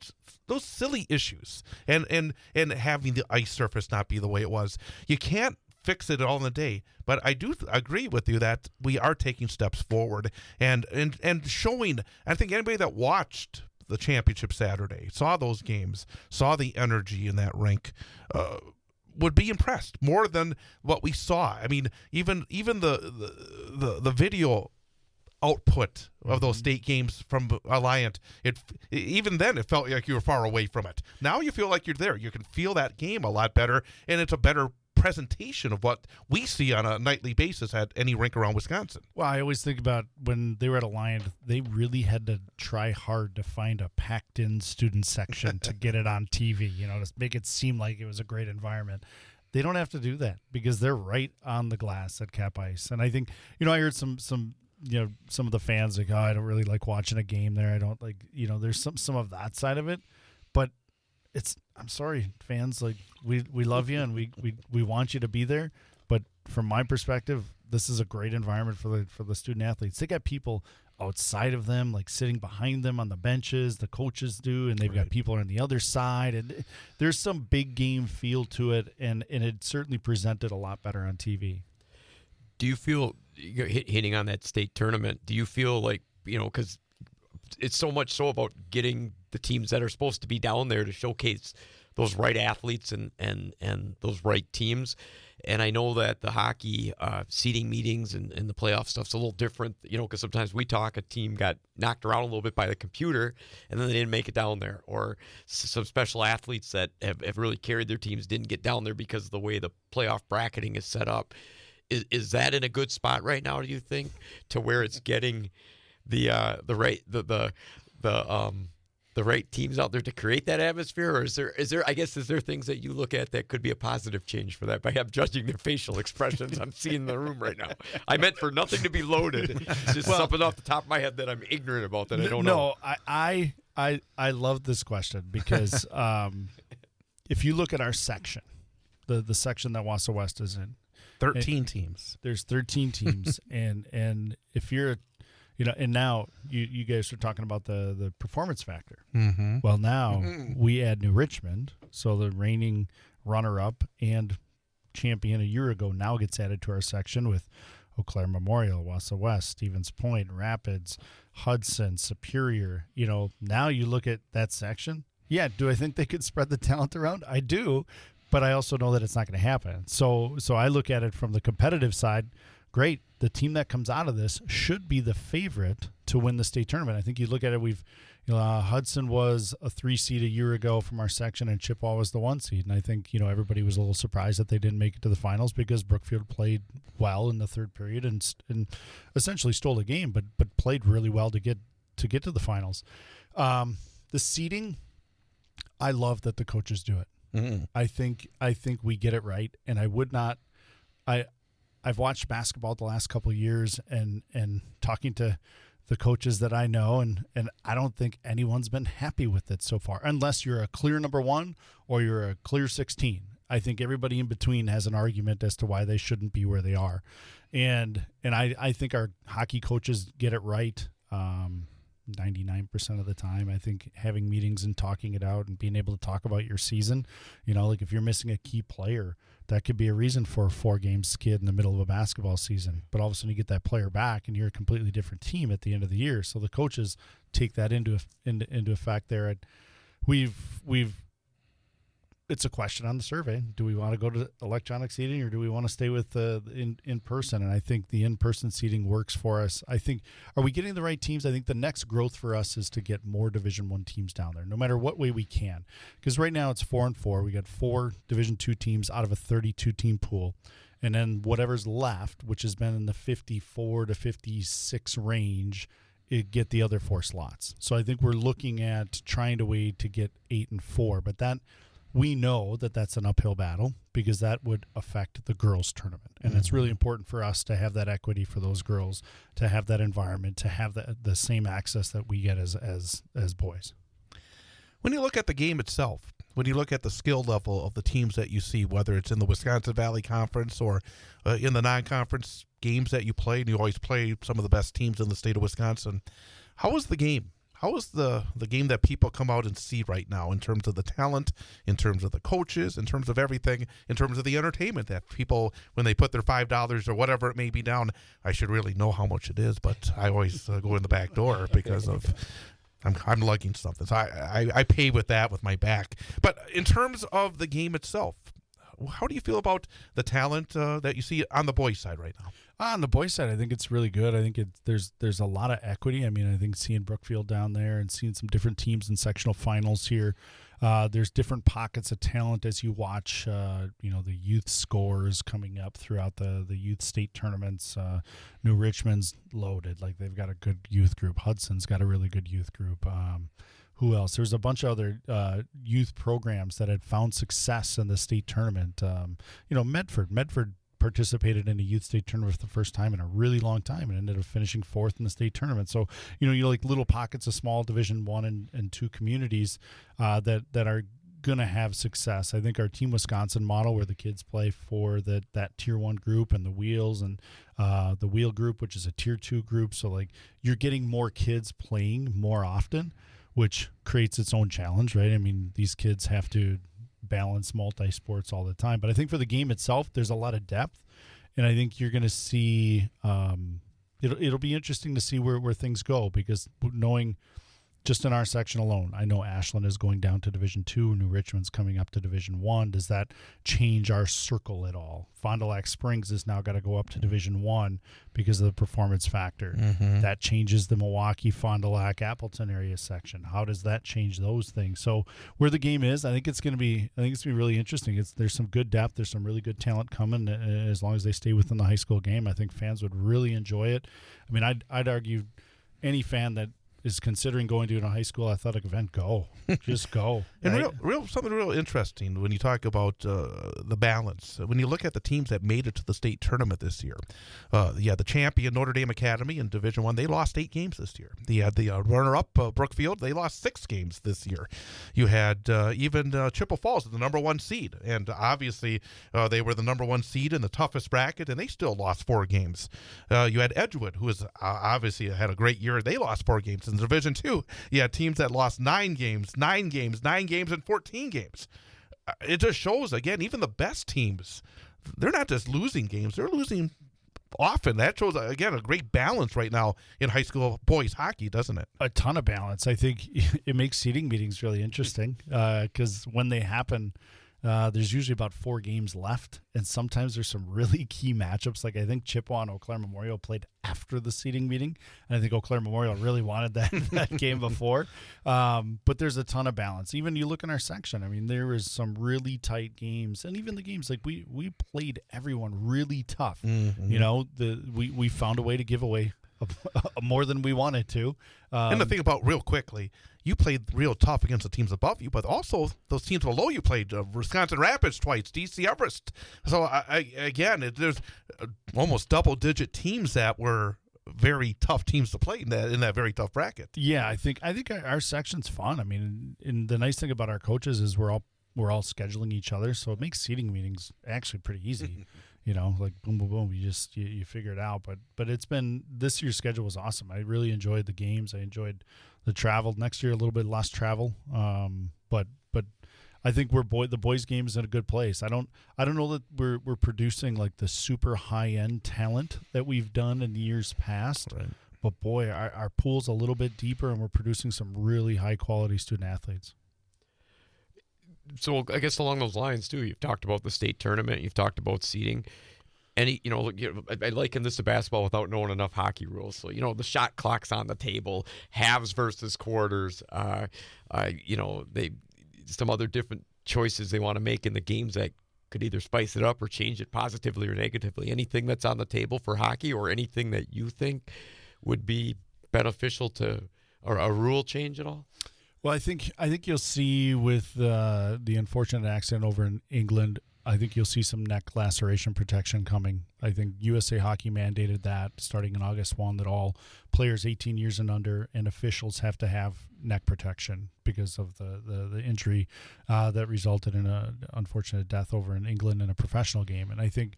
those silly issues and having the ice surface not be the way it was. You can't fix it all in a day, but I do agree with you that we are taking steps forward and showing. I think anybody that watched the championship Saturday, saw those games, saw the energy in that rink, would be impressed more than what we saw. I mean, even the video output of those state games from Alliant, even then it felt like you were far away from it. Now you feel like you're there. You can feel that game a lot better, and it's a better presentation of what we see on a nightly basis at any rink around Wisconsin. Well, I always think about when they were at Alliant, they really had to try hard to find a packed-in student section to get it on TV, to make it seem like it was a great environment. They don't have to do that because they're right on the glass at Cap Ice. And I think, I heard some of the fans like, oh, I don't really like watching a game there. I don't like, there's some of that side of it, but I'm sorry, fans, like we love you and we want you to be there. But from my perspective, this is a great environment for the student athletes. They got people outside of them, like sitting behind them on the benches, the coaches do, and they've got people on the other side. And there's some big game feel to it, and it certainly presented a lot better on TV. Do you feel, hitting on that state tournament, do you feel like, because it's so much so about getting the teams that are supposed to be down there to showcase those right athletes and those right teams. And I know that the hockey seeding meetings and the playoff stuff's a little different, because sometimes we talk, a team got knocked around a little bit by the computer and then they didn't make it down there. Or some special athletes that have really carried their teams didn't get down there because of the way the playoff bracketing is set up. Is that in a good spot right now, do you think, to where it's getting the right teams out there to create that atmosphere? Or is there things that you look at that could be a positive change for that? By judging their facial expressions, I'm seeing in the room right now. I meant for nothing to be loaded. It's just something off the top of my head that I'm ignorant about that I don't know. No, I love this question because if you look at our section, the section that Wausau West is in, 13 teams. There's 13 teams, and if you're, and now you guys are talking about the performance factor. Mm-hmm. Well, now we add New Richmond, so the reigning runner-up and champion a year ago now gets added to our section with Eau Claire Memorial, Wausau West, Stevens Point, Rapids, Hudson, Superior. Now you look at that section. Yeah, do I think they could spread the talent around? I do. But I also know that it's not going to happen. So I look at it from the competitive side. Great. The team that comes out of this should be the favorite to win the state tournament. I think you look at it, we've Hudson was a 3 seed a year ago from our section, and Chippewa was the 1 seed. And I think, everybody was a little surprised that they didn't make it to the finals because Brookfield played well in the third period and essentially stole the game, but played really well to get to the finals. The seeding, I love that the coaches do it. Mm-hmm. I think we get it right, and I would not. I've watched basketball the last couple of years, and talking to the coaches that I know, and I don't think anyone's been happy with it so far, unless you're a clear number 1 or you're a clear 16. I think everybody in between has an argument as to why they shouldn't be where they are, and I think our hockey coaches get it right 99% of the time. I think having meetings and talking it out and being able to talk about your season, like if you're missing a key player, that could be a reason for a 4-game skid in the middle of a basketball season. But all of a sudden you get that player back and you're a completely different team at the end of the year. So the coaches take that into effect there. It's a question on the survey. Do we want to go to electronic seating, or do we want to stay with in person? And I think the in-person seating works for us. I think, are we getting the right teams? I think the next growth for us is to get more Division I teams down there, no matter what way we can. Because right now it's 4-4. We got 4 Division II teams out of a 32-team pool. And then whatever's left, which has been in the 54 to 56 range, get the other 4 slots. So I think we're looking at trying to way to get 8 and 4. But that, we know that that's an uphill battle because that would affect the girls' tournament. And it's really important for us to have that equity for those girls, to have that environment, to have the same access that we get as boys. When you look at the game itself, when you look at the skill level of the teams that you see, whether it's in the Wisconsin Valley Conference or in the non-conference games that you play, and you always play some of the best teams in the state of Wisconsin, how is the game? How is the game that people come out and see right now in terms of the talent, in terms of the coaches, in terms of everything, in terms of the entertainment that people, when they put their $5 or whatever it may be down, I should really know how much it is, but I always go in the back door because of I'm lugging something. So I pay with that with my back. But in terms of the game itself, how do you feel about the talent that you see on the boys' side right now? On the boys' side, I think it's really good. I think there's a lot of equity. I mean, I think seeing Brookfield down there and seeing some different teams in sectional finals here, there's different pockets of talent as you watch, the youth scores coming up throughout the youth state tournaments. New Richmond's loaded. Like, they've got a good youth group. Hudson's got a really good youth group. Who else? There's a bunch of other youth programs that had found success in the state tournament. Medford participated in a youth state tournament for the first time in a really long time and ended up finishing 4th in the state tournament. So, you like little pockets of small Division I and II communities that are going to have success. I think our Team Wisconsin model, where the kids play for that Tier 1 group and the Wheels and the Wheel group, which is a Tier 2 group. So, like, you're getting more kids playing more often, which creates its own challenge, right? I mean, these kids have to balance multi-sports all the time. But I think for the game itself, there's a lot of depth, and I think you're going to see it'll be interesting to see where things go, because knowing just in our section alone, I know Ashland is going down to Division II, New Richmond's coming up to Division I. Does that change our circle at all? Fond du Lac Springs has now got to go up to Division I because of the performance factor. Mm-hmm. That changes the Milwaukee, Fond du Lac, Appleton area section. How does that change those things? So where the game is, I think it's going to be really interesting. There's some good depth. There's some really good talent coming. As long as they stay within the high school game, I think fans would really enjoy it. I mean, I'd argue any fan that is considering going to a high school athletic event, go. Just go. And right? something real interesting when you talk about the balance. When you look at the teams that made it to the state tournament this year, the champion Notre Dame Academy in Division I, they lost 8 games this year. You had the runner-up Brookfield, they lost 6 games this year. You had even Chippewa Falls, the number 1 seed, and obviously they were the number 1 seed in the toughest bracket, and they still lost 4 games. You had Edgewood, who was obviously had a great year. They lost 4 games. In Division II, you had teams that lost 9 games, and 14 games. It just shows, again, even the best teams, they're not just losing games, they're losing often. That shows, again, a great balance right now in high school boys hockey, doesn't it? A ton of balance. I think it makes seating meetings really interesting because when they happen, there's usually about 4 games left, and sometimes there's some really key matchups. Like I think Chippewa and Eau Claire Memorial played after the seeding meeting, and I think Eau Claire Memorial really wanted that game before. But there's a ton of balance. Even you look in our section, I mean, there is some really tight games, and even the games like we played everyone really tough. Mm-hmm. You know, we found a way to give away more than we wanted to. And the thing about real quickly, you played real tough against the teams above you, but also those teams below you played Wisconsin Rapids twice, DC Everest. So there's almost double-digit teams that were very tough teams to play in that very tough bracket. Yeah, I think our section's fun. I mean, and the nice thing about our coaches is we're all scheduling each other, so it makes seating meetings actually pretty easy. You know, like boom, boom, boom. You figure it out. But it's been, this year's schedule was awesome. I really enjoyed the games. I enjoyed the travel. Next year a little bit less travel. But I think the boys' game is in a good place. I don't know that we're producing like the super high end talent that we've done in years past. Right. But boy, our pool's a little bit deeper, and we're producing some really high quality student athletes. So I guess along those lines too, you've talked about the state tournament, you've talked about seeding. I liken this to basketball without knowing enough hockey rules. So, the shot clock's on the table, halves versus quarters, some other different choices they want to make in the games that could either spice it up or change it positively or negatively. Anything that's on the table for hockey, or anything that you think would be beneficial to, or a rule change at all? Well, I think you'll see with the unfortunate accident over in England, I think you'll see some neck laceration protection coming. I think USA Hockey mandated that starting in August 1, that all players 18 years and under and officials have to have neck protection because of the injury that resulted in an unfortunate death over in England in a professional game. And I think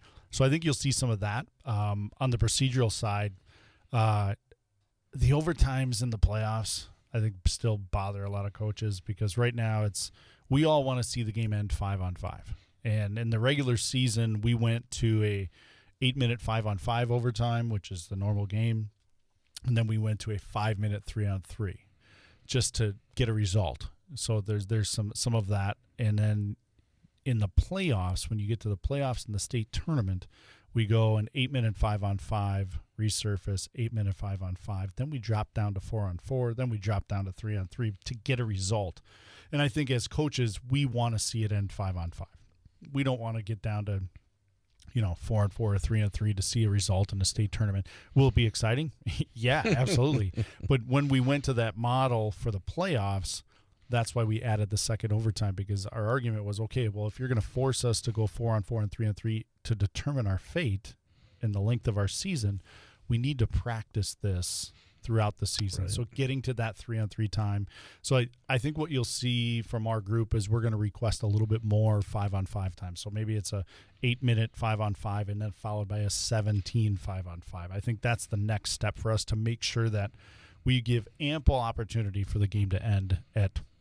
you'll see some of that. On the procedural side, the overtimes in the playoffs, I think, still bother a lot of coaches, because right now we all want to see the game end 5-on-5. And in the regular season, we went to a 8-minute 5-on-5 overtime, which is the normal game. And then we went to a 5-minute 3-on-3 just to get a result. So there's some of that. And then in the playoffs, when you get to the playoffs in the state tournament, we go an 8-minute 5-on-5, resurface, 8-minute 5-on-5. Then we drop down to 4-on-4. Then we drop down to 3-on-3 to get a result. And I think as coaches, we want to see it end 5-on-5. We don't want to get down to, 4-on-4 or 3-on-3 to see a result in a state tournament. Will it be exciting? Yeah, absolutely. But when we went to that model for the playoffs, that's why we added the second overtime, because our argument was, okay, well, if you're going to force us to go 4-on-4 and 3-on-3 to determine our fate and the length of our season, we need to practice this throughout the season. Right. So getting to that 3-on-3 time. So I think what you'll see from our group is we're going to request a little bit more 5-on-5 time. So maybe it's a 8-minute 5-on-5 and then followed by a 17 5-on-5. I think that's the next step for us to make sure that we give ample opportunity for the game to end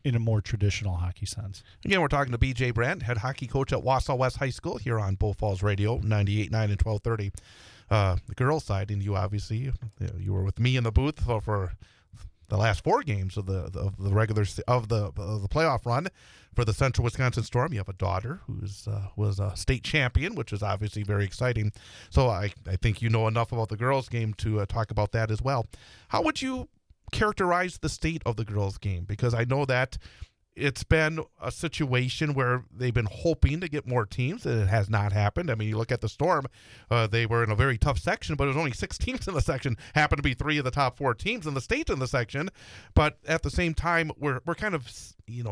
in a more traditional hockey sense. Again, we're talking to B.J. Brandt, head hockey coach at Wausau West High School here on Bull Falls Radio, 98.9 and 1230. The girls' side, and you obviously, you were with me in the booth for the last 4 games of the regular of the playoff run for the Central Wisconsin Storm. You have a daughter who was a state champion, which is obviously very exciting. So I think you know enough about the girls' game to talk about that as well. How would you characterize the state of the girls' game? Because I know that it's been a situation where they've been hoping to get more teams, and it has not happened. I mean, you look at the Storm, they were in a very tough section, but it was only 6 teams in the section. Happened to be 3 of the top 4 teams in the state in the section. But at the same time, we're kind of,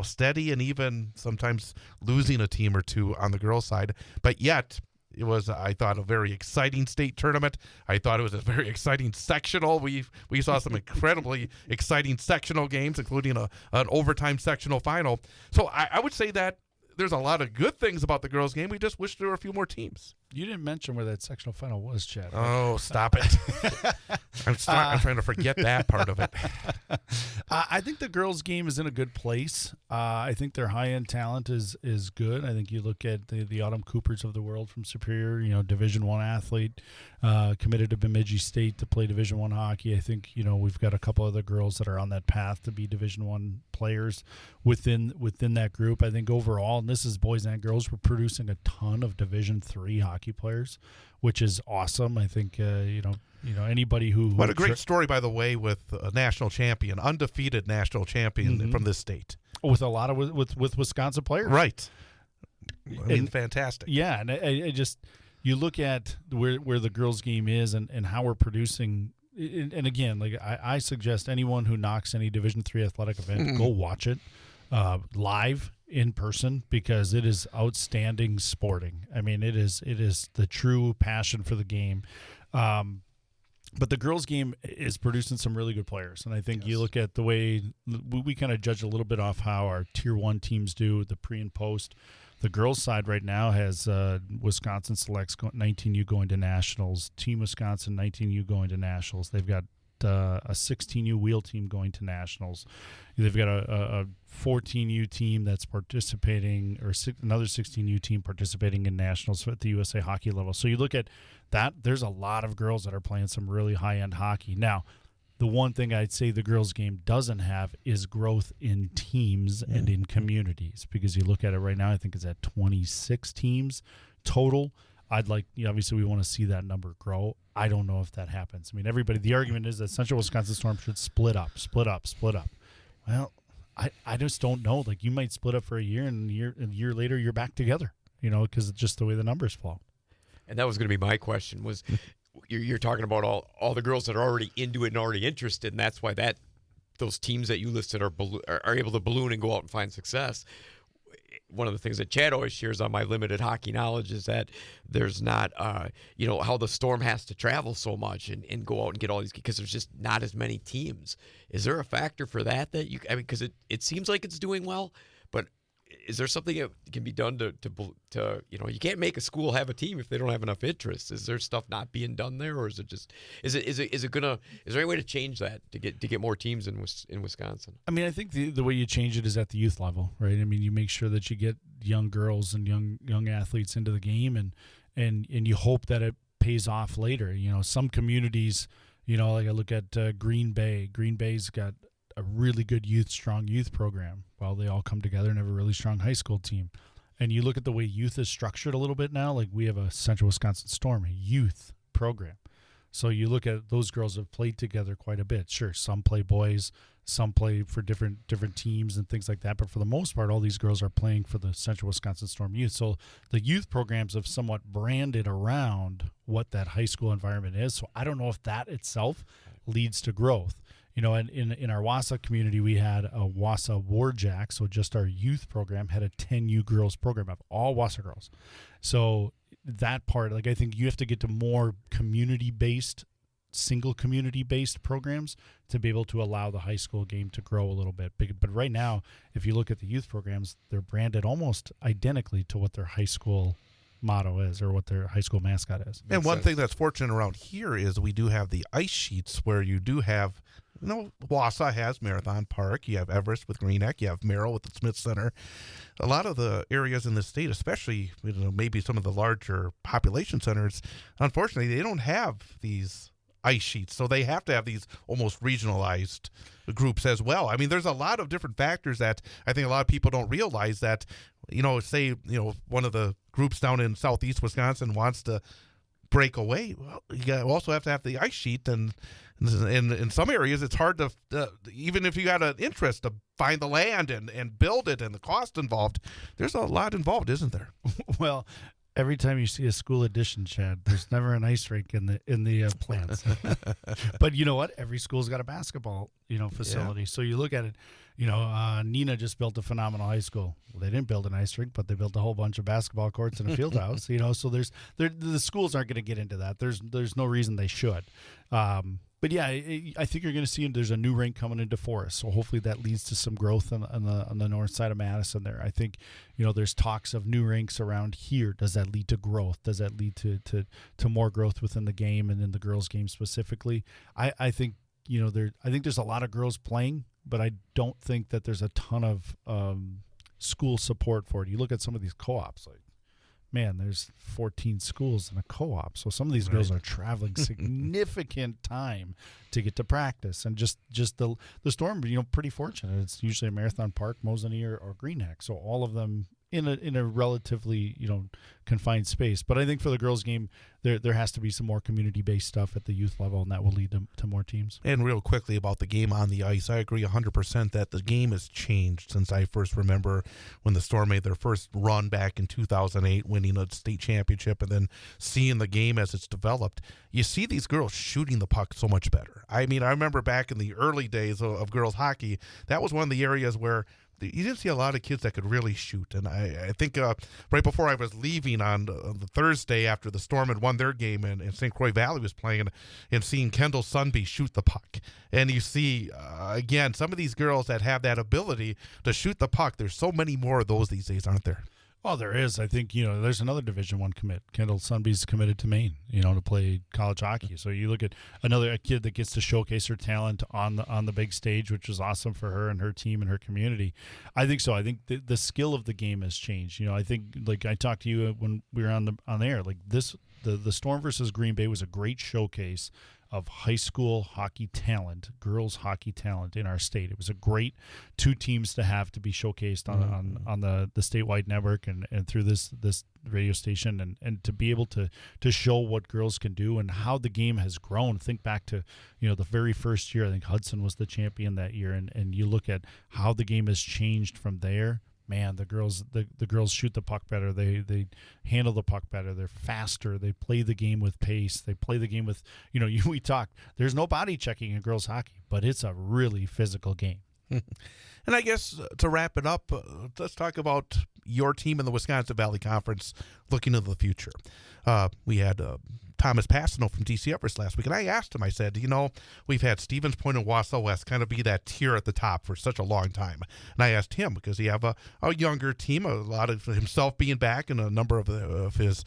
steady and even sometimes losing a team or two on the girls' side. But yet, it was, I thought, a very exciting state tournament. I thought it was a very exciting sectional. We saw some incredibly exciting sectional games, including an overtime sectional final. So I would say that there's a lot of good things about the girls' game. We just wish there were a few more teams. You didn't mention where that sectional final was, Chad. Oh, stop it. I'm trying to forget that part of it. I think the girls' game is in a good place. I think their high-end talent is good. I think you look at the Autumn Coopers of the world from Superior, Division I athlete, committed to Bemidji State to play Division I hockey. I think, we've got a couple other girls that are on that path to be Division I players within that group. I think overall, and this is boys and girls, we're producing a ton of Division III hockey players, which is awesome. I think anybody who what a great story, by the way, with a national champion, undefeated national champion from this state, with a lot of with Wisconsin players, right? I mean, fantastic. Yeah, and I just you look at where the girls' game is and how we're producing. And again, like I suggest anyone who knocks any Division III athletic event, go watch it live in person, because it is outstanding sporting. I mean, it is the true passion for the game. But the girls' game is producing some really good players, and I think you look at the way we kind of judge a little bit off how our Tier 1 teams do, the pre and post. The girls' side right now has Wisconsin Selects 19U going to nationals, Team Wisconsin 19U going to nationals. They've got a 16U wheel team going to nationals. They've got a 14U team that's participating, or another 16U team participating in nationals at the USA hockey level. So you look at that, there's a lot of girls that are playing some really high-end hockey. Now, the one thing I'd say the girls' game doesn't have is growth in teams and in communities, because you look at it right now, I think it's at 26 teams total. Obviously we want to see that number grow. I don't know if that happens. I mean, the argument is that Central Wisconsin Storm should split up. Well, I just don't know. Like, you might split up for a year, and a year later you're back together, because it's just the way the numbers fall. And that was going to be my question was, you're talking about all the girls that are already into it and already interested, and that's why those teams that you listed are able to balloon and go out and find success. One of the things that Chad always shares on my limited hockey knowledge is that there's not, how the Storm has to travel so much and go out and get all these, because there's just not as many teams. Is there a factor for that because it seems like it's doing well, but is there something that can be done to you can't make a school have a team if they don't have enough interest? Is there stuff not being done there, or is it just is there any way to change that to get more teams in Wisconsin? I mean, I think the way you change it is at the youth level, right? I mean, you make sure that you get young girls and young athletes into the game, and you hope that it pays off later. Some communities, like I look at Green Bay. Green Bay's got a really good strong youth program. Well, they all come together and have a really strong high school team. And you look at the way youth is structured a little bit now, like we have a Central Wisconsin Storm, a youth program. So you look at those girls have played together quite a bit. Sure, some play boys, some play for different teams and things like that. But for the most part, all these girls are playing for the Central Wisconsin Storm youth. So the youth programs have somewhat branded around what that high school environment is. So I don't know if that itself leads to growth. In our Wausau community, we had a Wausau Warjack, so just our youth program had a 10U girls program of all Wausau girls. So that part, I think you have to get to more single community-based programs to be able to allow the high school game to grow a little bit. But right now, if you look at the youth programs, they're branded almost identically to what their high school motto is, or what their high school mascot is. And one thing that's fortunate around here is we do have the ice sheets, where you do have, Wausau has Marathon Park, you have Everest with Green Neck, you have Merrill with the Smith Center. A lot of the areas in the state, especially maybe some of the larger population centers, unfortunately, they don't have these ice sheets, so they have to have these almost regionalized groups as well. I mean, there's a lot of different factors that I think a lot of people don't realize that, say, one of the groups down in southeast Wisconsin wants to break away. Well, you also have to have the ice sheet, and in some areas it's hard to, even if you had an interest, to find the land and build it, and the cost involved. There's a lot involved, isn't there? Well, every time you see a school addition, Chad, there's never an ice rink in the plans. But you know what? Every school's got a basketball facility. Yeah. So you look at it. Neenah just built a phenomenal high school. Well, they didn't build an ice rink, but they built a whole bunch of basketball courts and a field house. So the schools aren't going to get into that. There's no reason they should. But yeah, I think you're going to see there's a new rink coming into Forest, so hopefully that leads to some growth on the north side of Madison there. I think there's talks of new rinks around here. Does that lead to growth? Does that lead to more growth within the game and in the girls' game specifically? I think there's a lot of girls playing, but I don't think that there's a ton of school support for it. You look at some of these co-ops, like man, there's 14 schools and a co-op. So some of these girls are traveling significant time to get to practice. And just the Storm, pretty fortunate. It's usually a Marathon Park, Mosinee, or Green Neck. So all of them in a relatively, confined space. But I think for the girls' game, there has to be some more community-based stuff at the youth level, and that will lead to more teams. And real quickly about the game on the ice, I agree 100% that the game has changed since I first remember when the Storm made their first run back in 2008, winning a state championship, and then seeing the game as it's developed. You see these girls shooting the puck so much better. I mean, I remember back in the early days of girls hockey, that was one of the areas where you didn't see a lot of kids that could really shoot. And I think right before I was leaving on the Thursday after the Storm had won their game and St. Croix Valley was playing, and seeing Kendall Sunby shoot the puck. And you see, again, some of these girls that have that ability to shoot the puck, there's so many more of those these days, aren't there? Well, there is. I think, there's another Division I commit. Kendall Sunby's committed to Maine, to play college hockey. So you look at a kid that gets to showcase her talent on the big stage, which is awesome for her and her team and her community. I think so. I think the skill of the game has changed. I think, like I talked to you when we were on the air, like the Storm versus Green Bay was a great showcase of high school hockey talent, girls hockey talent in our state. It was a great two teams to have to be showcased on the statewide network and through this radio station and to be able to show what girls can do and how the game has grown. Think back to, the very first year, I think Hudson was the champion that year, and you look at how the game has changed from there. Man, the girls shoot the puck better. They handle the puck better. They're faster. They play the game with pace. They play the game with, we talked. There's no body checking in girls hockey, but it's a really physical game. And I guess to wrap it up, let's talk about your team in the Wisconsin Valley Conference looking into the future. We had Thomas Passano from DC Everest last week, and I asked him, I said, we've had Stevens Point and Wausau West kind of be that tier at the top for such a long time. And I asked him, because he have a younger team, a lot of himself being back and a number of his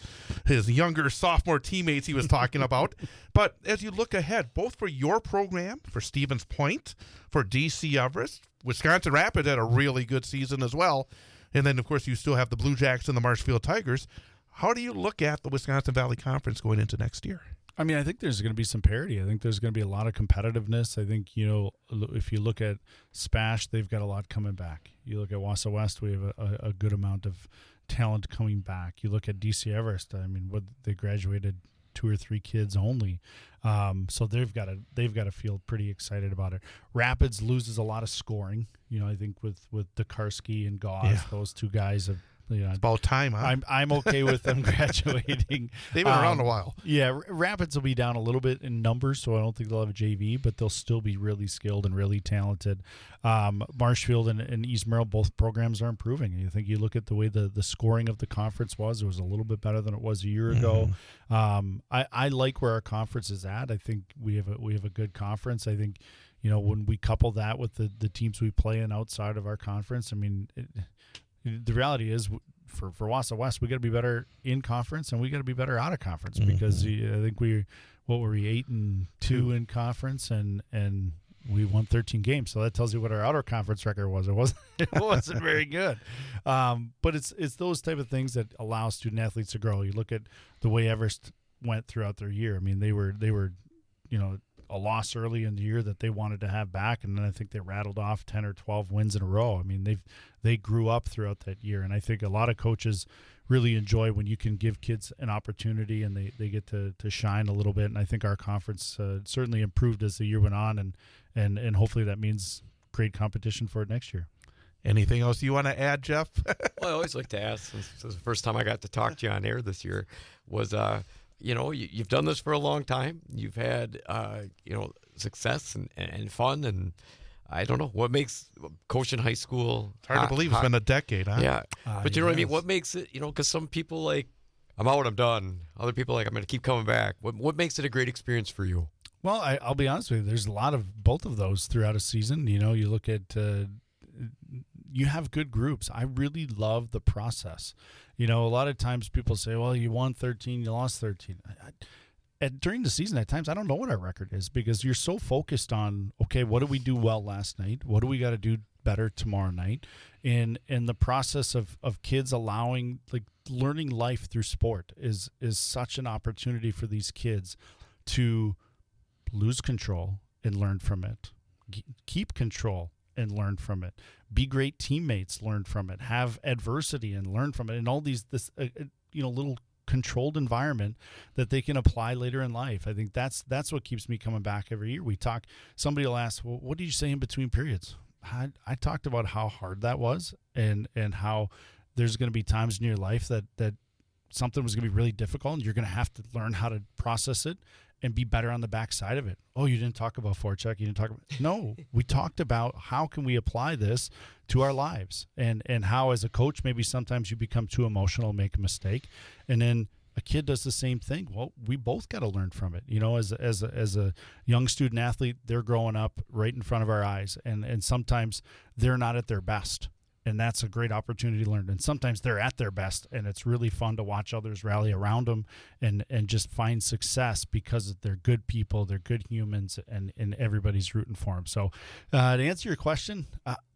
younger sophomore teammates he was talking about. But as you look ahead, both for your program, for Stevens Point, for DC Everest, Wisconsin Rapids had a really good season as well. And then, of course, you still have the Blue Jacks and the Marshfield Tigers. How do you look at the Wisconsin Valley Conference going into next year? I mean, I think there's going to be some parity. I think there's going to be a lot of competitiveness. I think, if you look at SPASH, they've got a lot coming back. You look at Wausau West, we have a good amount of talent coming back. You look at DC Everest, I mean, they graduated 2 or 3 kids only. So they've got to feel pretty excited about it. Rapids loses a lot of scoring. I think with Dakarski and Gauze, those two guys have. It's about time, huh? I'm okay with them graduating. They've been around a while. Yeah, Rapids will be down a little bit in numbers, so I don't think they'll have a JV, but they'll still be really skilled and really talented. Marshfield and East Merrill, both programs are improving. I think you look at the way the scoring of the conference was, it was a little bit better than it was a year ago. I like where our conference is at. I think we have a good conference. I think, when we couple that with the teams we play in outside of our conference, I mean, the reality is for Wausau West, we got to be better in conference and we got to be better out of conference because I think we 8-2 in conference and we won 13 games. So that tells you what our outer conference record was. It wasn't very good. But it's those type of things that allow student athletes to grow. You look at the way Everest went throughout their year. I mean, they were a loss early in the year that they wanted to have back, and then I think they rattled off 10 or 12 wins in a row. I mean, they grew up throughout that year, and I think a lot of coaches really enjoy when you can give kids an opportunity and they get to shine a little bit. And I think our conference certainly improved as the year went on, and hopefully that means great competition for it next year. Anything else you want to add, Jeff? Well, I always like to ask, since this is the first time I got to talk to you on air this year, was you've done this for a long time. You've had, success and fun. And I don't know, what makes coaching high school. It's hard to believe it's been a decade, huh? Yeah. But you know what I mean? What makes it, because some people like, I'm out, I'm done. Other people like, I'm going to keep coming back. What makes it a great experience for you? Well, I'll be honest with you. There's a lot of both of those throughout a season. You look at, you have good groups. I really love the process. A lot of times people say, well, you won 13, you lost 13. During the season, at times, I don't know what our record is because you're so focused on, okay, what did we do well last night? What do we got to do better tomorrow night. And the process of kids allowing, like, learning life through sport is such an opportunity for these kids to lose control and learn from it, keep control and learn from it, be great teammates, learn from it, have adversity and learn from it, and all this little controlled environment that they can apply later in life. I think that's what keeps me coming back every year. Somebody will ask, well, what did you say in between periods? I talked about how hard that was, and how there's going to be times in your life that something was going to be really difficult, and you're going to have to learn how to process it and be better on the backside of it. Oh, you didn't talk about forecheck. You didn't talk about... No, we talked about how can we apply this to our lives, and how as a coach, maybe sometimes you become too emotional, make a mistake. And then a kid does the same thing. Well, we both got to learn from it. As a young student athlete, they're growing up right in front of our eyes. And sometimes they're not at their best. And that's a great opportunity to learn. And sometimes they're at their best, and it's really fun to watch others rally around them and just find success because they're good people, they're good humans, and everybody's rooting for them. So to answer your question,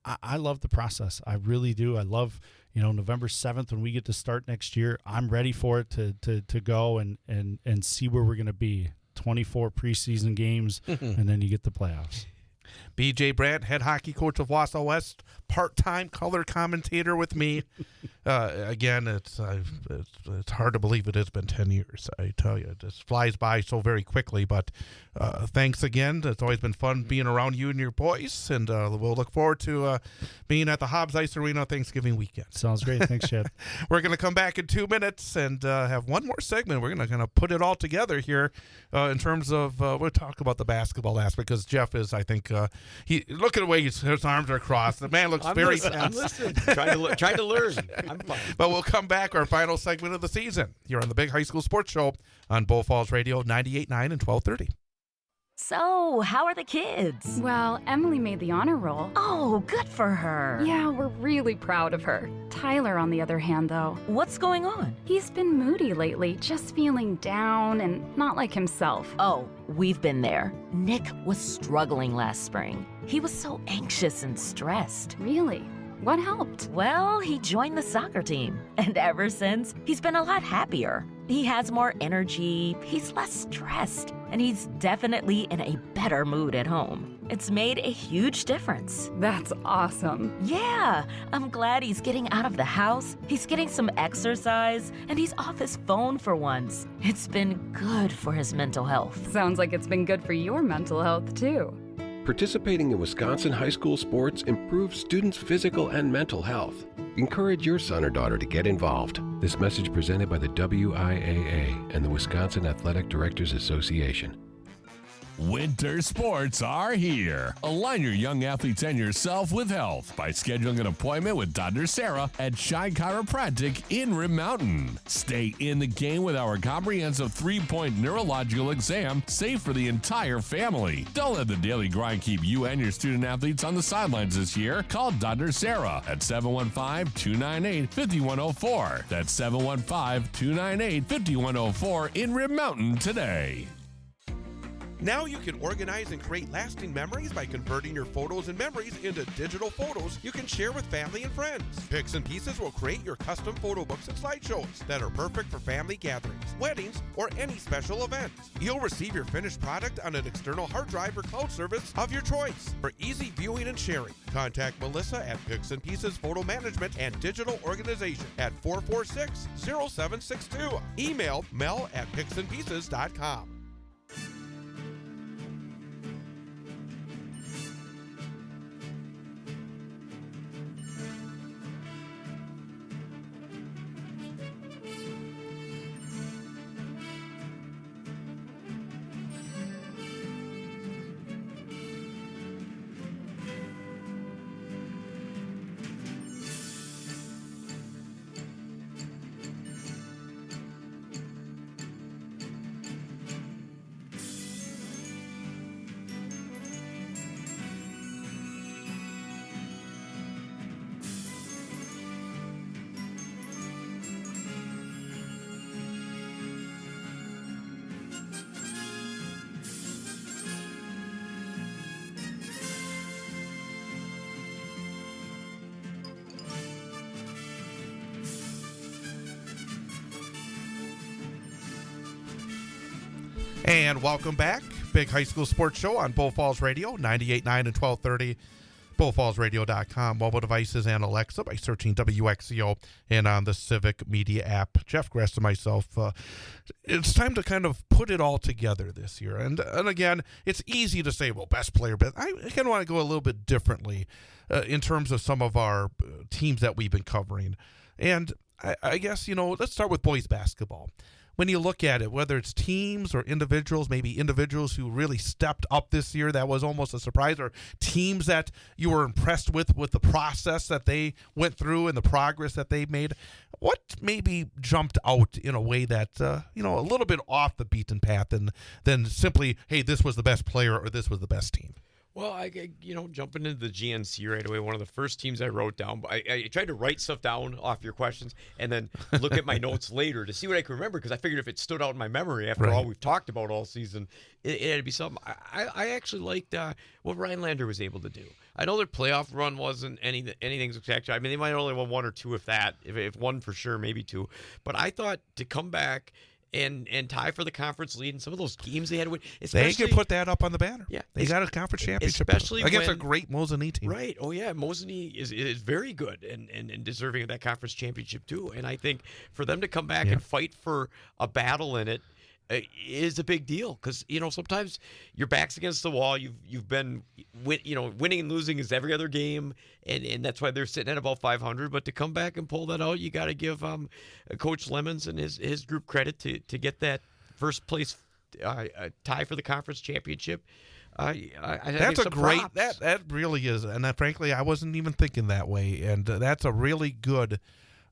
I love the process. I really do. I love, November 7th when we get to start next year. I'm ready for it to go and see where we're going to be. 24 preseason games, and then you get the playoffs. BJ Brandt, head hockey coach of Wausau West, part-time color commentator with me. Again, it's hard to believe it has been 10 years. I tell you, it just flies by so very quickly. But thanks again. It's always been fun being around you and your boys, and we'll look forward to being at the Hobbs Ice Arena Thanksgiving weekend. Sounds great. Thanks, Chad. We're going to come back in 2 minutes and have one more segment. We're going to kind of put it all together here in terms of we'll talk about the basketball aspect, because Jeff is, I think, look at the way his arms are crossed. The man looks very tense. I'm listening. Trying to learn. I'm fine. But we'll come back, our final segment of the season, here on the Big High School Sports Show on Bull Falls Radio 98.9 and 1230. So, how are the kids? Well, Emily made the honor roll. Oh, good for her. Yeah, we're really proud of her. Tyler, on the other hand, though. What's going on? He's been moody lately, just feeling down and not like himself. Oh, we've been there. Nick was struggling last spring. He was so anxious and stressed. Really? What helped? Well, he joined the soccer team. And ever since, he's been a lot happier. He has more energy, he's less stressed, and he's definitely in a better mood at home. It's made a huge difference. That's awesome. Yeah, I'm glad he's getting out of the house, he's getting some exercise, and he's off his phone for once. It's been good for his mental health. Sounds like it's been good for your mental health, too. Participating in Wisconsin high school sports improves students' physical and mental health. Encourage your son or daughter to get involved. This message presented by the WIAA and the Wisconsin Athletic Directors Association. Winter sports are here. Align your young athletes and yourself with health by scheduling an appointment with Dr. Sarah at Shine Chiropractic in Rim Mountain. Stay in the game with our comprehensive 3-point neurological exam, safe for the entire family. Don't let the daily grind keep you and your student athletes on the sidelines this year. Call Dr. Sarah at 715-298-5104. That's 715-298-5104 in Rim Mountain today. Now you can organize and create lasting memories by converting your photos and memories into digital photos you can share with family and friends. Picks and Pieces will create your custom photo books and slideshows that are perfect for family gatherings, weddings, or any special events. You'll receive your finished product on an external hard drive or cloud service of your choice for easy viewing and sharing. Contact Melissa at Picks and Pieces Photo Management and Digital Organization at 446-0762. Email mel@picksandpieces.com. And welcome back. Big High School Sports Show on Bull Falls Radio, 98.9 and 1230. BullFallsRadio.com, mobile devices, and Alexa by searching WXCO and on the Civic Media app. Jeff Gress and myself, it's time to kind of put it all together this year. And again, it's easy to say, well, best player, but I kind of want to go a little bit differently in terms of some of our teams that we've been covering. And I guess, let's start with boys basketball. When you look at it, whether it's teams or individuals, maybe individuals who really stepped up this year, that was almost a surprise, or teams that you were impressed with the process that they went through and the progress that they made, what maybe jumped out in a way that, a little bit off the beaten path than simply, hey, this was the best player or this was the best team? Well, jumping into the GNC right away, one of the first teams I wrote down, I tried to write stuff down off your questions and then look at my notes later to see what I could remember, because I figured if it stood out in my memory after all we've talked about all season, it'd be something. I actually liked what Rhinelander was able to do. I know their playoff run wasn't anything spectacular. I mean, they might have only won one or two, if that, if one for sure, maybe two. But I thought to come back and tie for the conference lead in some of those games they had to win. They could put that up on the banner. Yeah. They got a conference championship. Especially against a great Mosinee team. Right. Oh, yeah. Mosinee is very good and deserving of that conference championship, too. And I think for them to come back and fight for a battle in it is a big deal, because, sometimes your back's against the wall. You've been, winning and losing is every other game, and that's why they're sitting at about 500. But to come back and pull that out, you got to give Coach Lemons and his group credit to get that first place tie for the conference championship. That's a great props. That really is, and frankly, I wasn't even thinking that way, and that's a really good,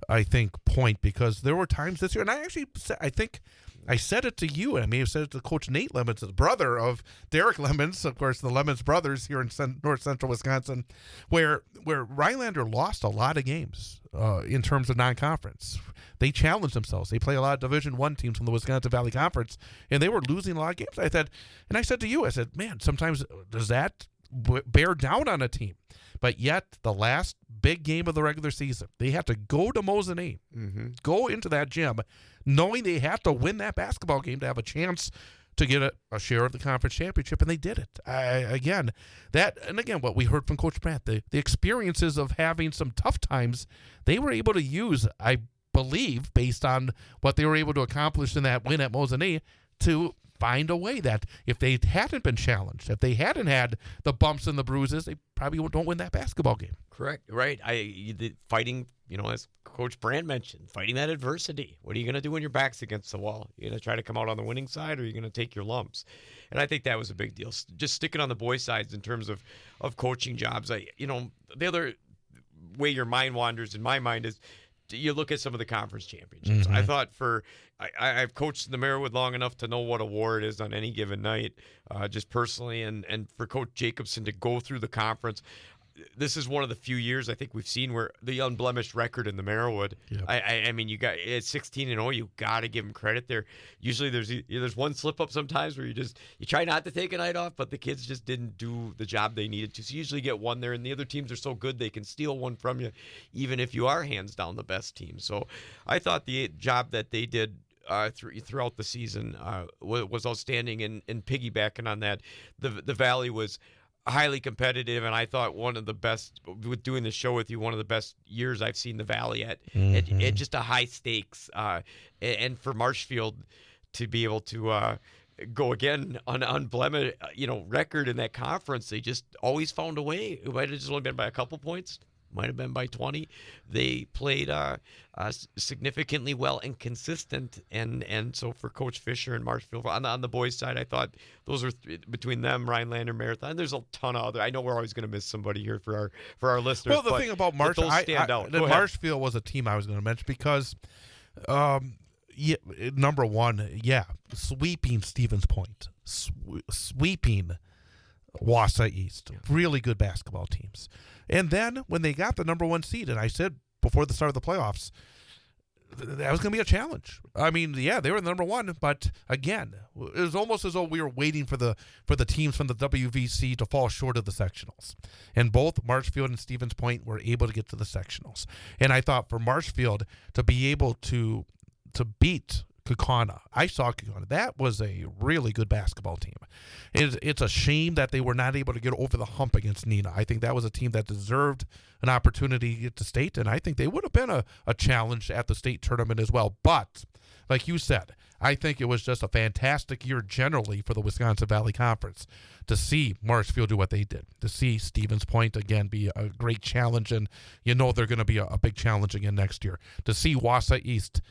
I think, point, because there were times this year, and I think I said it to you, and I may have said it to Coach Nate Lemons, the brother of Derek Lemons, of course, the Lemons brothers here in north central Wisconsin, where Rhinelander lost a lot of games in terms of non-conference. They challenged themselves. They play a lot of Division I teams from the Wisconsin Valley Conference, and they were losing a lot of games. I said to you, man, sometimes does that bear down on a team? But yet, the last big game of the regular season, they had to go to Mosinee, go into that gym, knowing they had to win that basketball game to have a chance to get a share of the conference championship, and they did it. Again, what we heard from Coach Brandt, the experiences of having some tough times, they were able to use, I believe, based on what they were able to accomplish in that win at Mosinee, to find a way that if they hadn't been challenged, if they hadn't had the bumps and the bruises, they probably don't win that basketball game. Correct. Right. Fighting, as Coach Brandt mentioned, fighting that adversity. What are you going to do when your back's against the wall? You're going to try to come out on the winning side, or are you going to take your lumps? And I think that was a big deal. Just sticking on the boys' sides in terms of coaching jobs. The other way your mind wanders in my mind is, you look at some of the conference championships. I thought I've coached the Marywood long enough to know what a war it is on any given night, just personally, and for Coach Jacobson to go through the conference. This is one of the few years I think we've seen where the unblemished record in the Marywood. Yep. I mean, you got it's 16-0. You got to give them credit there. Usually, there's one slip up sometimes where you try not to take a night off, but the kids just didn't do the job they needed to. So you usually get one there, and the other teams are so good they can steal one from you, even if you are hands down the best team. So I thought the job that they did throughout the season was outstanding, and piggybacking on that, the Valley was highly competitive, and I thought one of the best, with doing the show with you, one of the best years I've seen the Valley at just a high stakes, and for Marshfield to be able to go again on unblemished record in that conference. They just always found a way. It might have just only been by a couple points, might have been by 20. They played significantly well and consistent, and so for Coach Fisher and Marshfield on the boys' side, I thought those are between them, Rhinelander, Marathon. There's a ton of other. I know we're always going to miss somebody here for our listeners. Well, the thing about Marshfield was a team I was going to mention because, number one, sweeping Stevens Point, sweeping Wausau East, really good basketball teams. And then when they got the number one seed, and I said before the start of the playoffs, that was going to be a challenge. I mean, they were the number one, but again, it was almost as though we were waiting for the teams from the WVC to fall short of the sectionals. And both Marshfield and Stevens Point were able to get to the sectionals. And I thought for Marshfield to be able to beat Kaukauna. I saw Kaukauna. That was a really good basketball team. It's a shame that they were not able to get over the hump against Neenah. I think that was a team that deserved an opportunity to get to state, and I think they would have been a challenge at the state tournament as well. But, like you said, I think it was just a fantastic year generally for the Wisconsin Valley Conference to see Marshfield do what they did, to see Stevens Point again be a great challenge, and they're going to be a big challenge again next year, to see Wausau East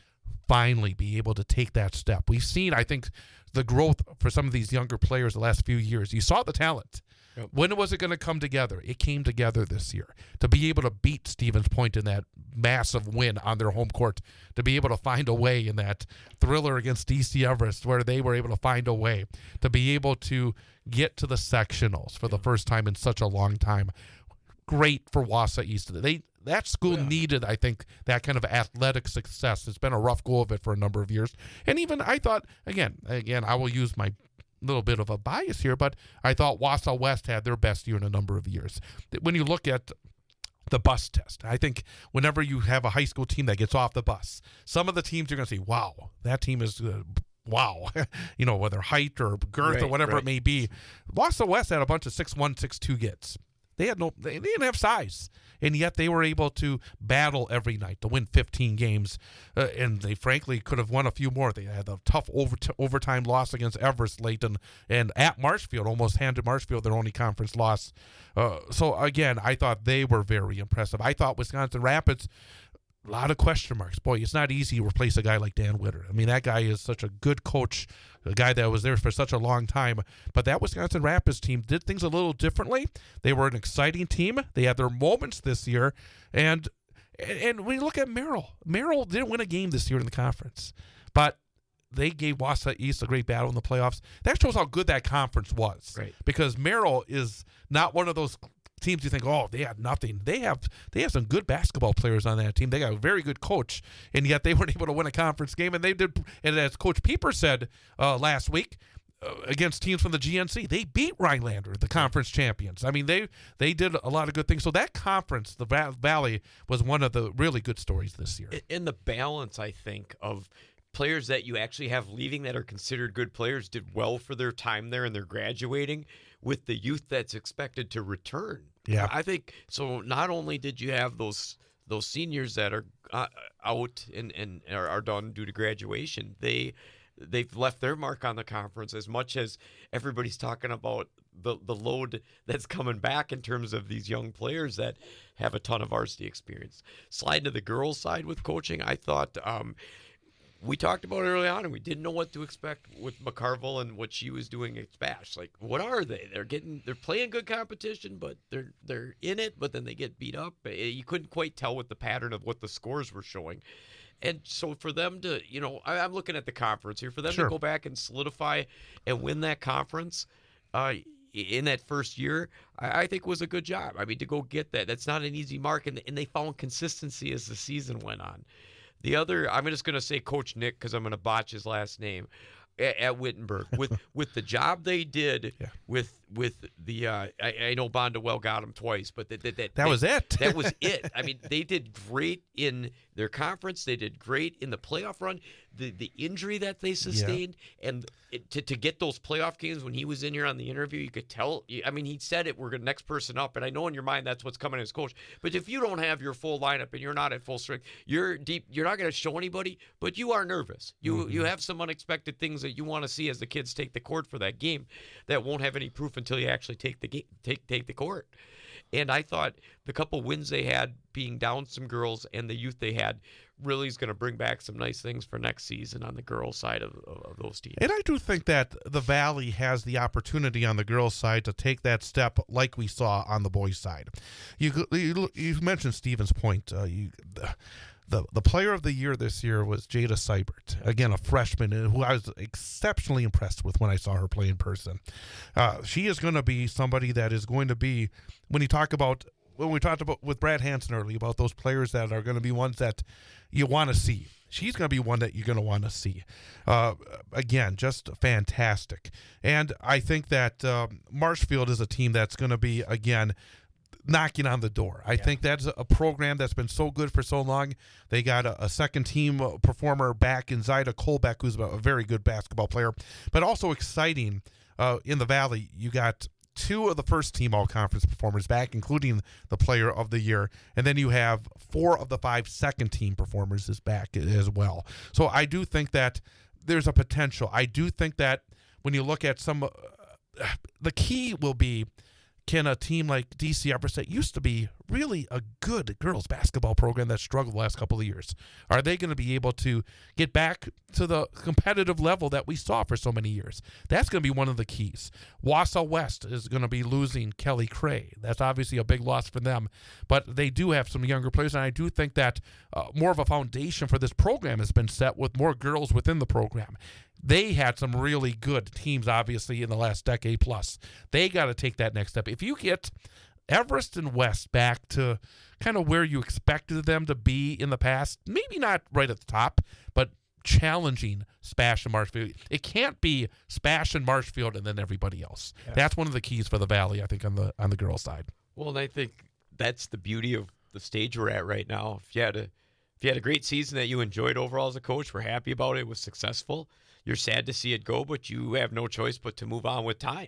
finally be able to take that step. We've seen, I think, the growth for some of these younger players the last few years. You saw the talent. Yep. When was it going to come together? It came together this year. To be able to beat Stevens Point in that massive win on their home court, to be able to find a way in that thriller against DC Everest where they were able to find a way, to be able to get to the sectionals for the first time in such a long time. Great for Wausau East. That school needed, I think, that kind of athletic success. It's been a rough go of it for a number of years. And even I thought, again, I will use my little bit of a bias here, but I thought Wausau West had their best year in a number of years. When you look at the bus test, I think whenever you have a high school team that gets off the bus, some of the teams you're going to say, wow, that team is wow, whether height or girth or whatever it may be. Wausau West had a bunch of 6'1", 6'2" kids. They didn't have size, and yet they were able to battle every night to win 15 games, and they frankly could have won a few more. They had a tough overtime loss against Everest late, and at Marshfield, almost handed Marshfield their only conference loss. So again, I thought they were very impressive. I thought Wisconsin Rapids, a lot of question marks. Boy, it's not easy to replace a guy like Dan Witter. I mean, that guy is such a good coach, a guy that was there for such a long time. But that Wisconsin Rapids team did things a little differently. They were an exciting team. They had their moments this year. And when you look at Merrill didn't win a game this year in the conference. But they gave Wausau East a great battle in the playoffs. That shows how good that conference was. Right. Because Merrill is not one of those teams you think, oh, they had nothing. They have some good basketball players on that team. They got a very good coach, and yet they weren't able to win a conference game. And they did, and as Coach Pieper said last week, against teams from the GNC, they beat Rhinelander, the conference champions. I mean, they did a lot of good things. So that conference, the Valley, was one of the really good stories this year. In the balance, I think, of players that you actually have leaving that are considered good players did well for their time there and they're graduating, with the youth that's expected to return. Yeah, I think so. Not only did you have those seniors that are out and are done due to graduation, they've left their mark on the conference. As much as everybody's talking about the load that's coming back in terms of these young players that have a ton of varsity experience. Slide to the girls' side with coaching, I thought. We talked about it early on, and we didn't know what to expect with McCarville and what she was doing at Spash. Like, what are they? They're playing good competition, but they're in it, but then they get beat up. You couldn't quite tell with the pattern of what the scores were showing. And so for them to, I'm looking at the conference here, for them to go back and solidify and win that conference in that first year, I think was a good job. I mean, to go get that's not an easy mark, and they found consistency as the season went on. The other, I'm just going to say Coach Nick because I'm going to botch his last name, at Wittenberg with the job they did with the I know Bondwell got him twice, but that was it. That was it. I mean, they did great in their conference. They did great in the playoff run. The injury that they sustained and to get those playoff games when he was in here on the interview, you could tell. I mean, he said it. We're the next person up, and I know in your mind that's what's coming as coach. But if you don't have your full lineup and you're not at full strength, you're deep. You're not going to show anybody, but you are nervous. You have some unexpected things that you want to see as the kids take the court for that game that won't have any proof until you actually take the court. And I thought the couple wins they had, being down some girls, and the youth they had, really is going to bring back some nice things for next season on the girls' side of those teams. And I do think that the Valley has the opportunity on the girls' side to take that step like we saw on the boys' side. You mentioned Stevens Point. The player of the year this year was Jada Seibert, again, a freshman who I was exceptionally impressed with when I saw her play in person. She is going to be somebody that is going to be, when we talked about with Brad Hanson earlier about those players that are going to be ones that you want to see. She's going to be one that you're going to want to see. Again, just fantastic. And I think that Marshfield is a team that's going to be, again, knocking on the door. I think that's a program that's been so good for so long. They got a second-team performer back in Zyda Kolbeck, who's a very good basketball player, but also exciting in the Valley. You got 2 of the first-team all-conference performers back, including the player of the year, and then you have 4 of the 5 second-team performers is back as well. So I do think that there's a potential. I do think that when you look at some the key will be, can a team like DC Everest, used to be really a good girls basketball program that struggled the last couple of years, are they going to be able to get back to the competitive level that we saw for so many years? That's going to be one of the keys. Wausau West is going to be losing Kelly Cray. That's obviously a big loss for them, but they do have some younger players, and I do think that more of a foundation for this program has been set with more girls within the program. They had some really good teams, obviously, in the last decade plus. They got to take that next step. If you get Everest and West back to kind of where you expected them to be in the past, maybe not right at the top, but challenging Spash and Marshfield. It can't be Spash and Marshfield and then everybody else. Yeah. That's one of the keys for the Valley, I think, on the girls' side. Well, and I think that's the beauty of the stage we're at right now. If you had a great season that you enjoyed overall as a coach, we're happy about it, was successful. You're sad to see it go, but you have no choice but to move on with time.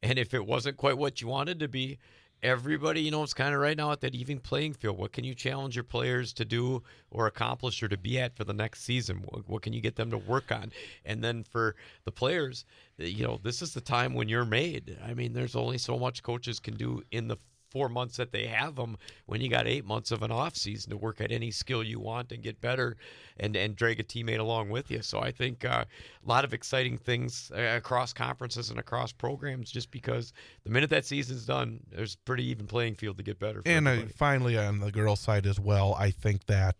And if it wasn't quite what you wanted to be, everybody, it's kind of right now at that even playing field. What can you challenge your players to do or accomplish or to be at for the next season? What can you get them to work on? And then for the players, this is the time when you're made. I mean, there's only so much coaches can do in the 4 months that they have them when you got 8 months of an off season to work at any skill you want and get better and drag a teammate along with you. So I think a lot of exciting things across conferences and across programs, just because the minute that season's done, there's pretty even playing field to get better. And finally, on the girls' side as well, I think that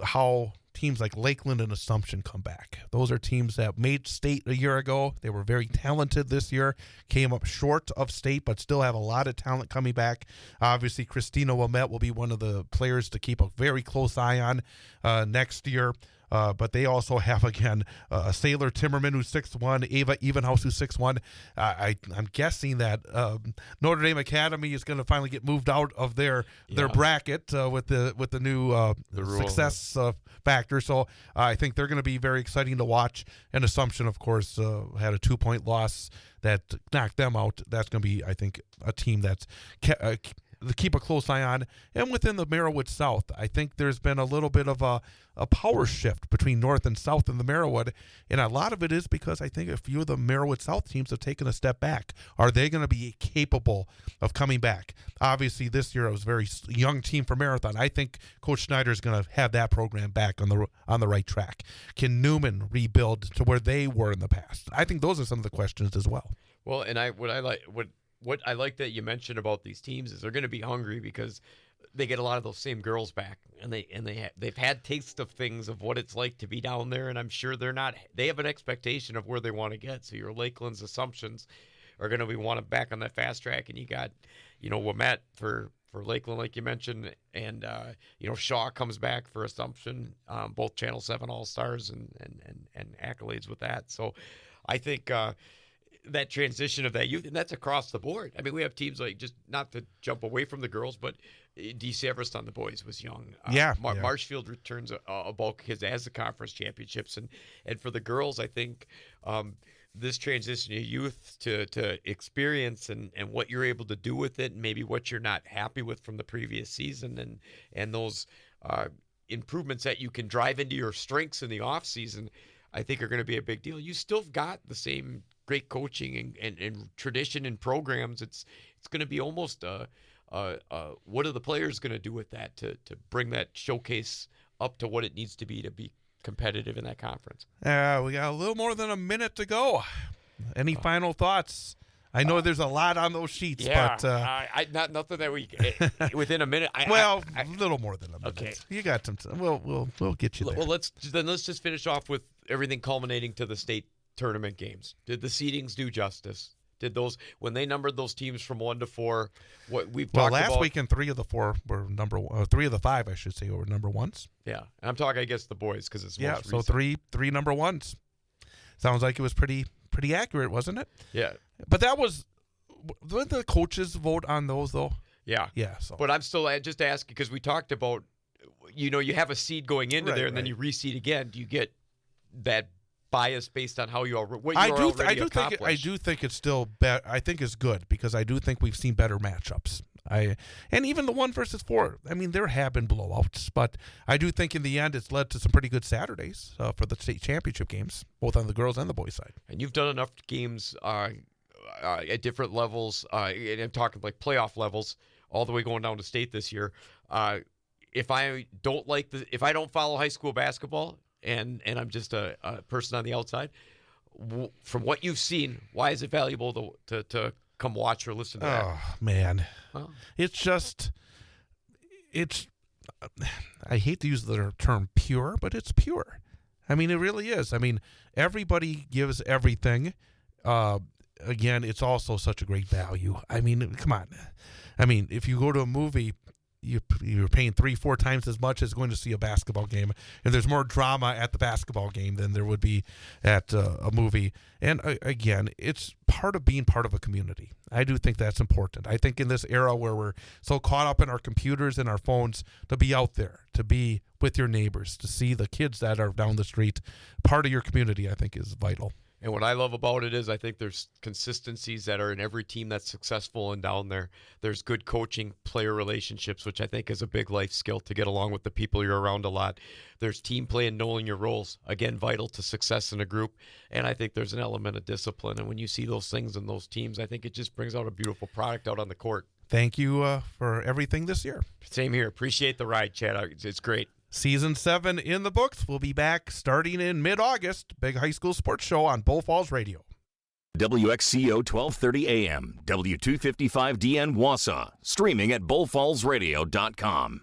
how teams like Lakeland and Assumption come back. Those are teams that made state a year ago. They were very talented this year, came up short of state, but still have a lot of talent coming back. Obviously, Christina Wilmette will be one of the players to keep a very close eye on next year. But they also have, again, Sailor Timmerman, who's 6'1", Ava Evenhouse, who's 6'1". I'm guessing that Notre Dame Academy is going to finally get moved out of their bracket with the new success factor. So I think they're going to be very exciting to watch. And Assumption, of course, had a 2-point loss that knocked them out. That's going to be, I think, a team that's to keep a close eye on. And within the Merriwood South, I think there's been a little bit of a power shift between North and South in the Merriwood, and a lot of it is because I think a few of the Merriwood South teams have taken a step back. Are they going to be capable of coming back? Obviously, this year it was a very young team for Marathon. I think Coach Schneider is going to have that program back on the right track. Can Newman rebuild to where they were in the past? I think those are some of the questions as well. Well, and what I like that you mentioned about these teams is they're going to be hungry because they get a lot of those same girls back, and they've had taste of things of what it's like to be down there, and I'm sure they have an expectation of where they want to get. So your Lakeland's Assumptions are going to be wanting back on that fast track, and you got Wilmette for Lakeland, like you mentioned, and Shaw comes back for Assumption, both Channel 7 All-Stars and accolades with that. So I think that transition of that youth, and that's across the board. I mean, we have teams like, just not to jump away from the girls, but DC Everest on the boys was young. Marshfield returns a bulk because it has the conference championships, and for the girls, I think this transition of youth to experience and what you're able to do with it, and maybe what you're not happy with from the previous season, and those improvements that you can drive into your strengths in the off season, I think are going to be a big deal. You still got the same great coaching and tradition and programs. It's going to be almost what are the players going to do with that to bring that showcase up to what it needs to be competitive in that conference? We got a little more than a minute to go. Any final thoughts? I know there's a lot on those sheets, but nothing that we within a minute. A little more than a minute. Okay, you got some. We'll get you there. Well, let's just finish off with everything culminating to the state tournament games. Did the seedings do justice? Did those, when they numbered those teams from 1 to 4, what we've talked about? Last weekend 3 of the 4 were number 3 of the 5, I should say, were number ones. Yeah, and I'm talking, I guess, the boys because it's most so recent. three number ones. Sounds like it was pretty accurate, wasn't it? Yeah. But that was Did the coaches vote on those though? Yeah. Yeah. So. But I'm still just asking because we talked about, you have a seed going into there, and then you reseed again. Do you get that bias based on how I do think it's still better. I think it's good because I do think we've seen better matchups. And even the 1 versus 4. I mean, there have been blowouts, but I do think in the end it's led to some pretty good Saturdays for the state championship games, both on the girls and the boys side. And you've done enough games at different levels, and I'm talking like playoff levels, all the way going down to state this year. If I don't follow high school basketball, and I'm just a person on the outside, from what you've seen, why is it valuable to come watch or listen to that? Oh, man. Well, I hate to use the term pure, but it's pure. I mean, it really is. I mean, everybody gives everything. Again, it's also such a great value. I mean, come on. I mean, if you go to a movie, you're paying 3-4 times as much as going to see a basketball game, and there's more drama at the basketball game than there would be at a movie. And again, it's part of being part of a community. I do think that's important. I think in this era where we're so caught up in our computers and our phones, to be out there, to be with your neighbors, to see the kids that are down the street, part of your community, I think is vital. And what I love about it is I think there's consistencies that are in every team that's successful and down there. There's good coaching, player relationships, which I think is a big life skill to get along with the people you're around a lot. There's team play and knowing your roles, again, vital to success in a group. And I think there's an element of discipline. And when you see those things in those teams, I think it just brings out a beautiful product out on the court. Thank you for everything this year. Same here. Appreciate the ride, Chad. It's great. Season 7 in the books. We'll be back starting in mid-August. Big high school sports show on Bull Falls Radio. WXCO 1230 AM, W255DN Wausau, streaming at bullfallsradio.com.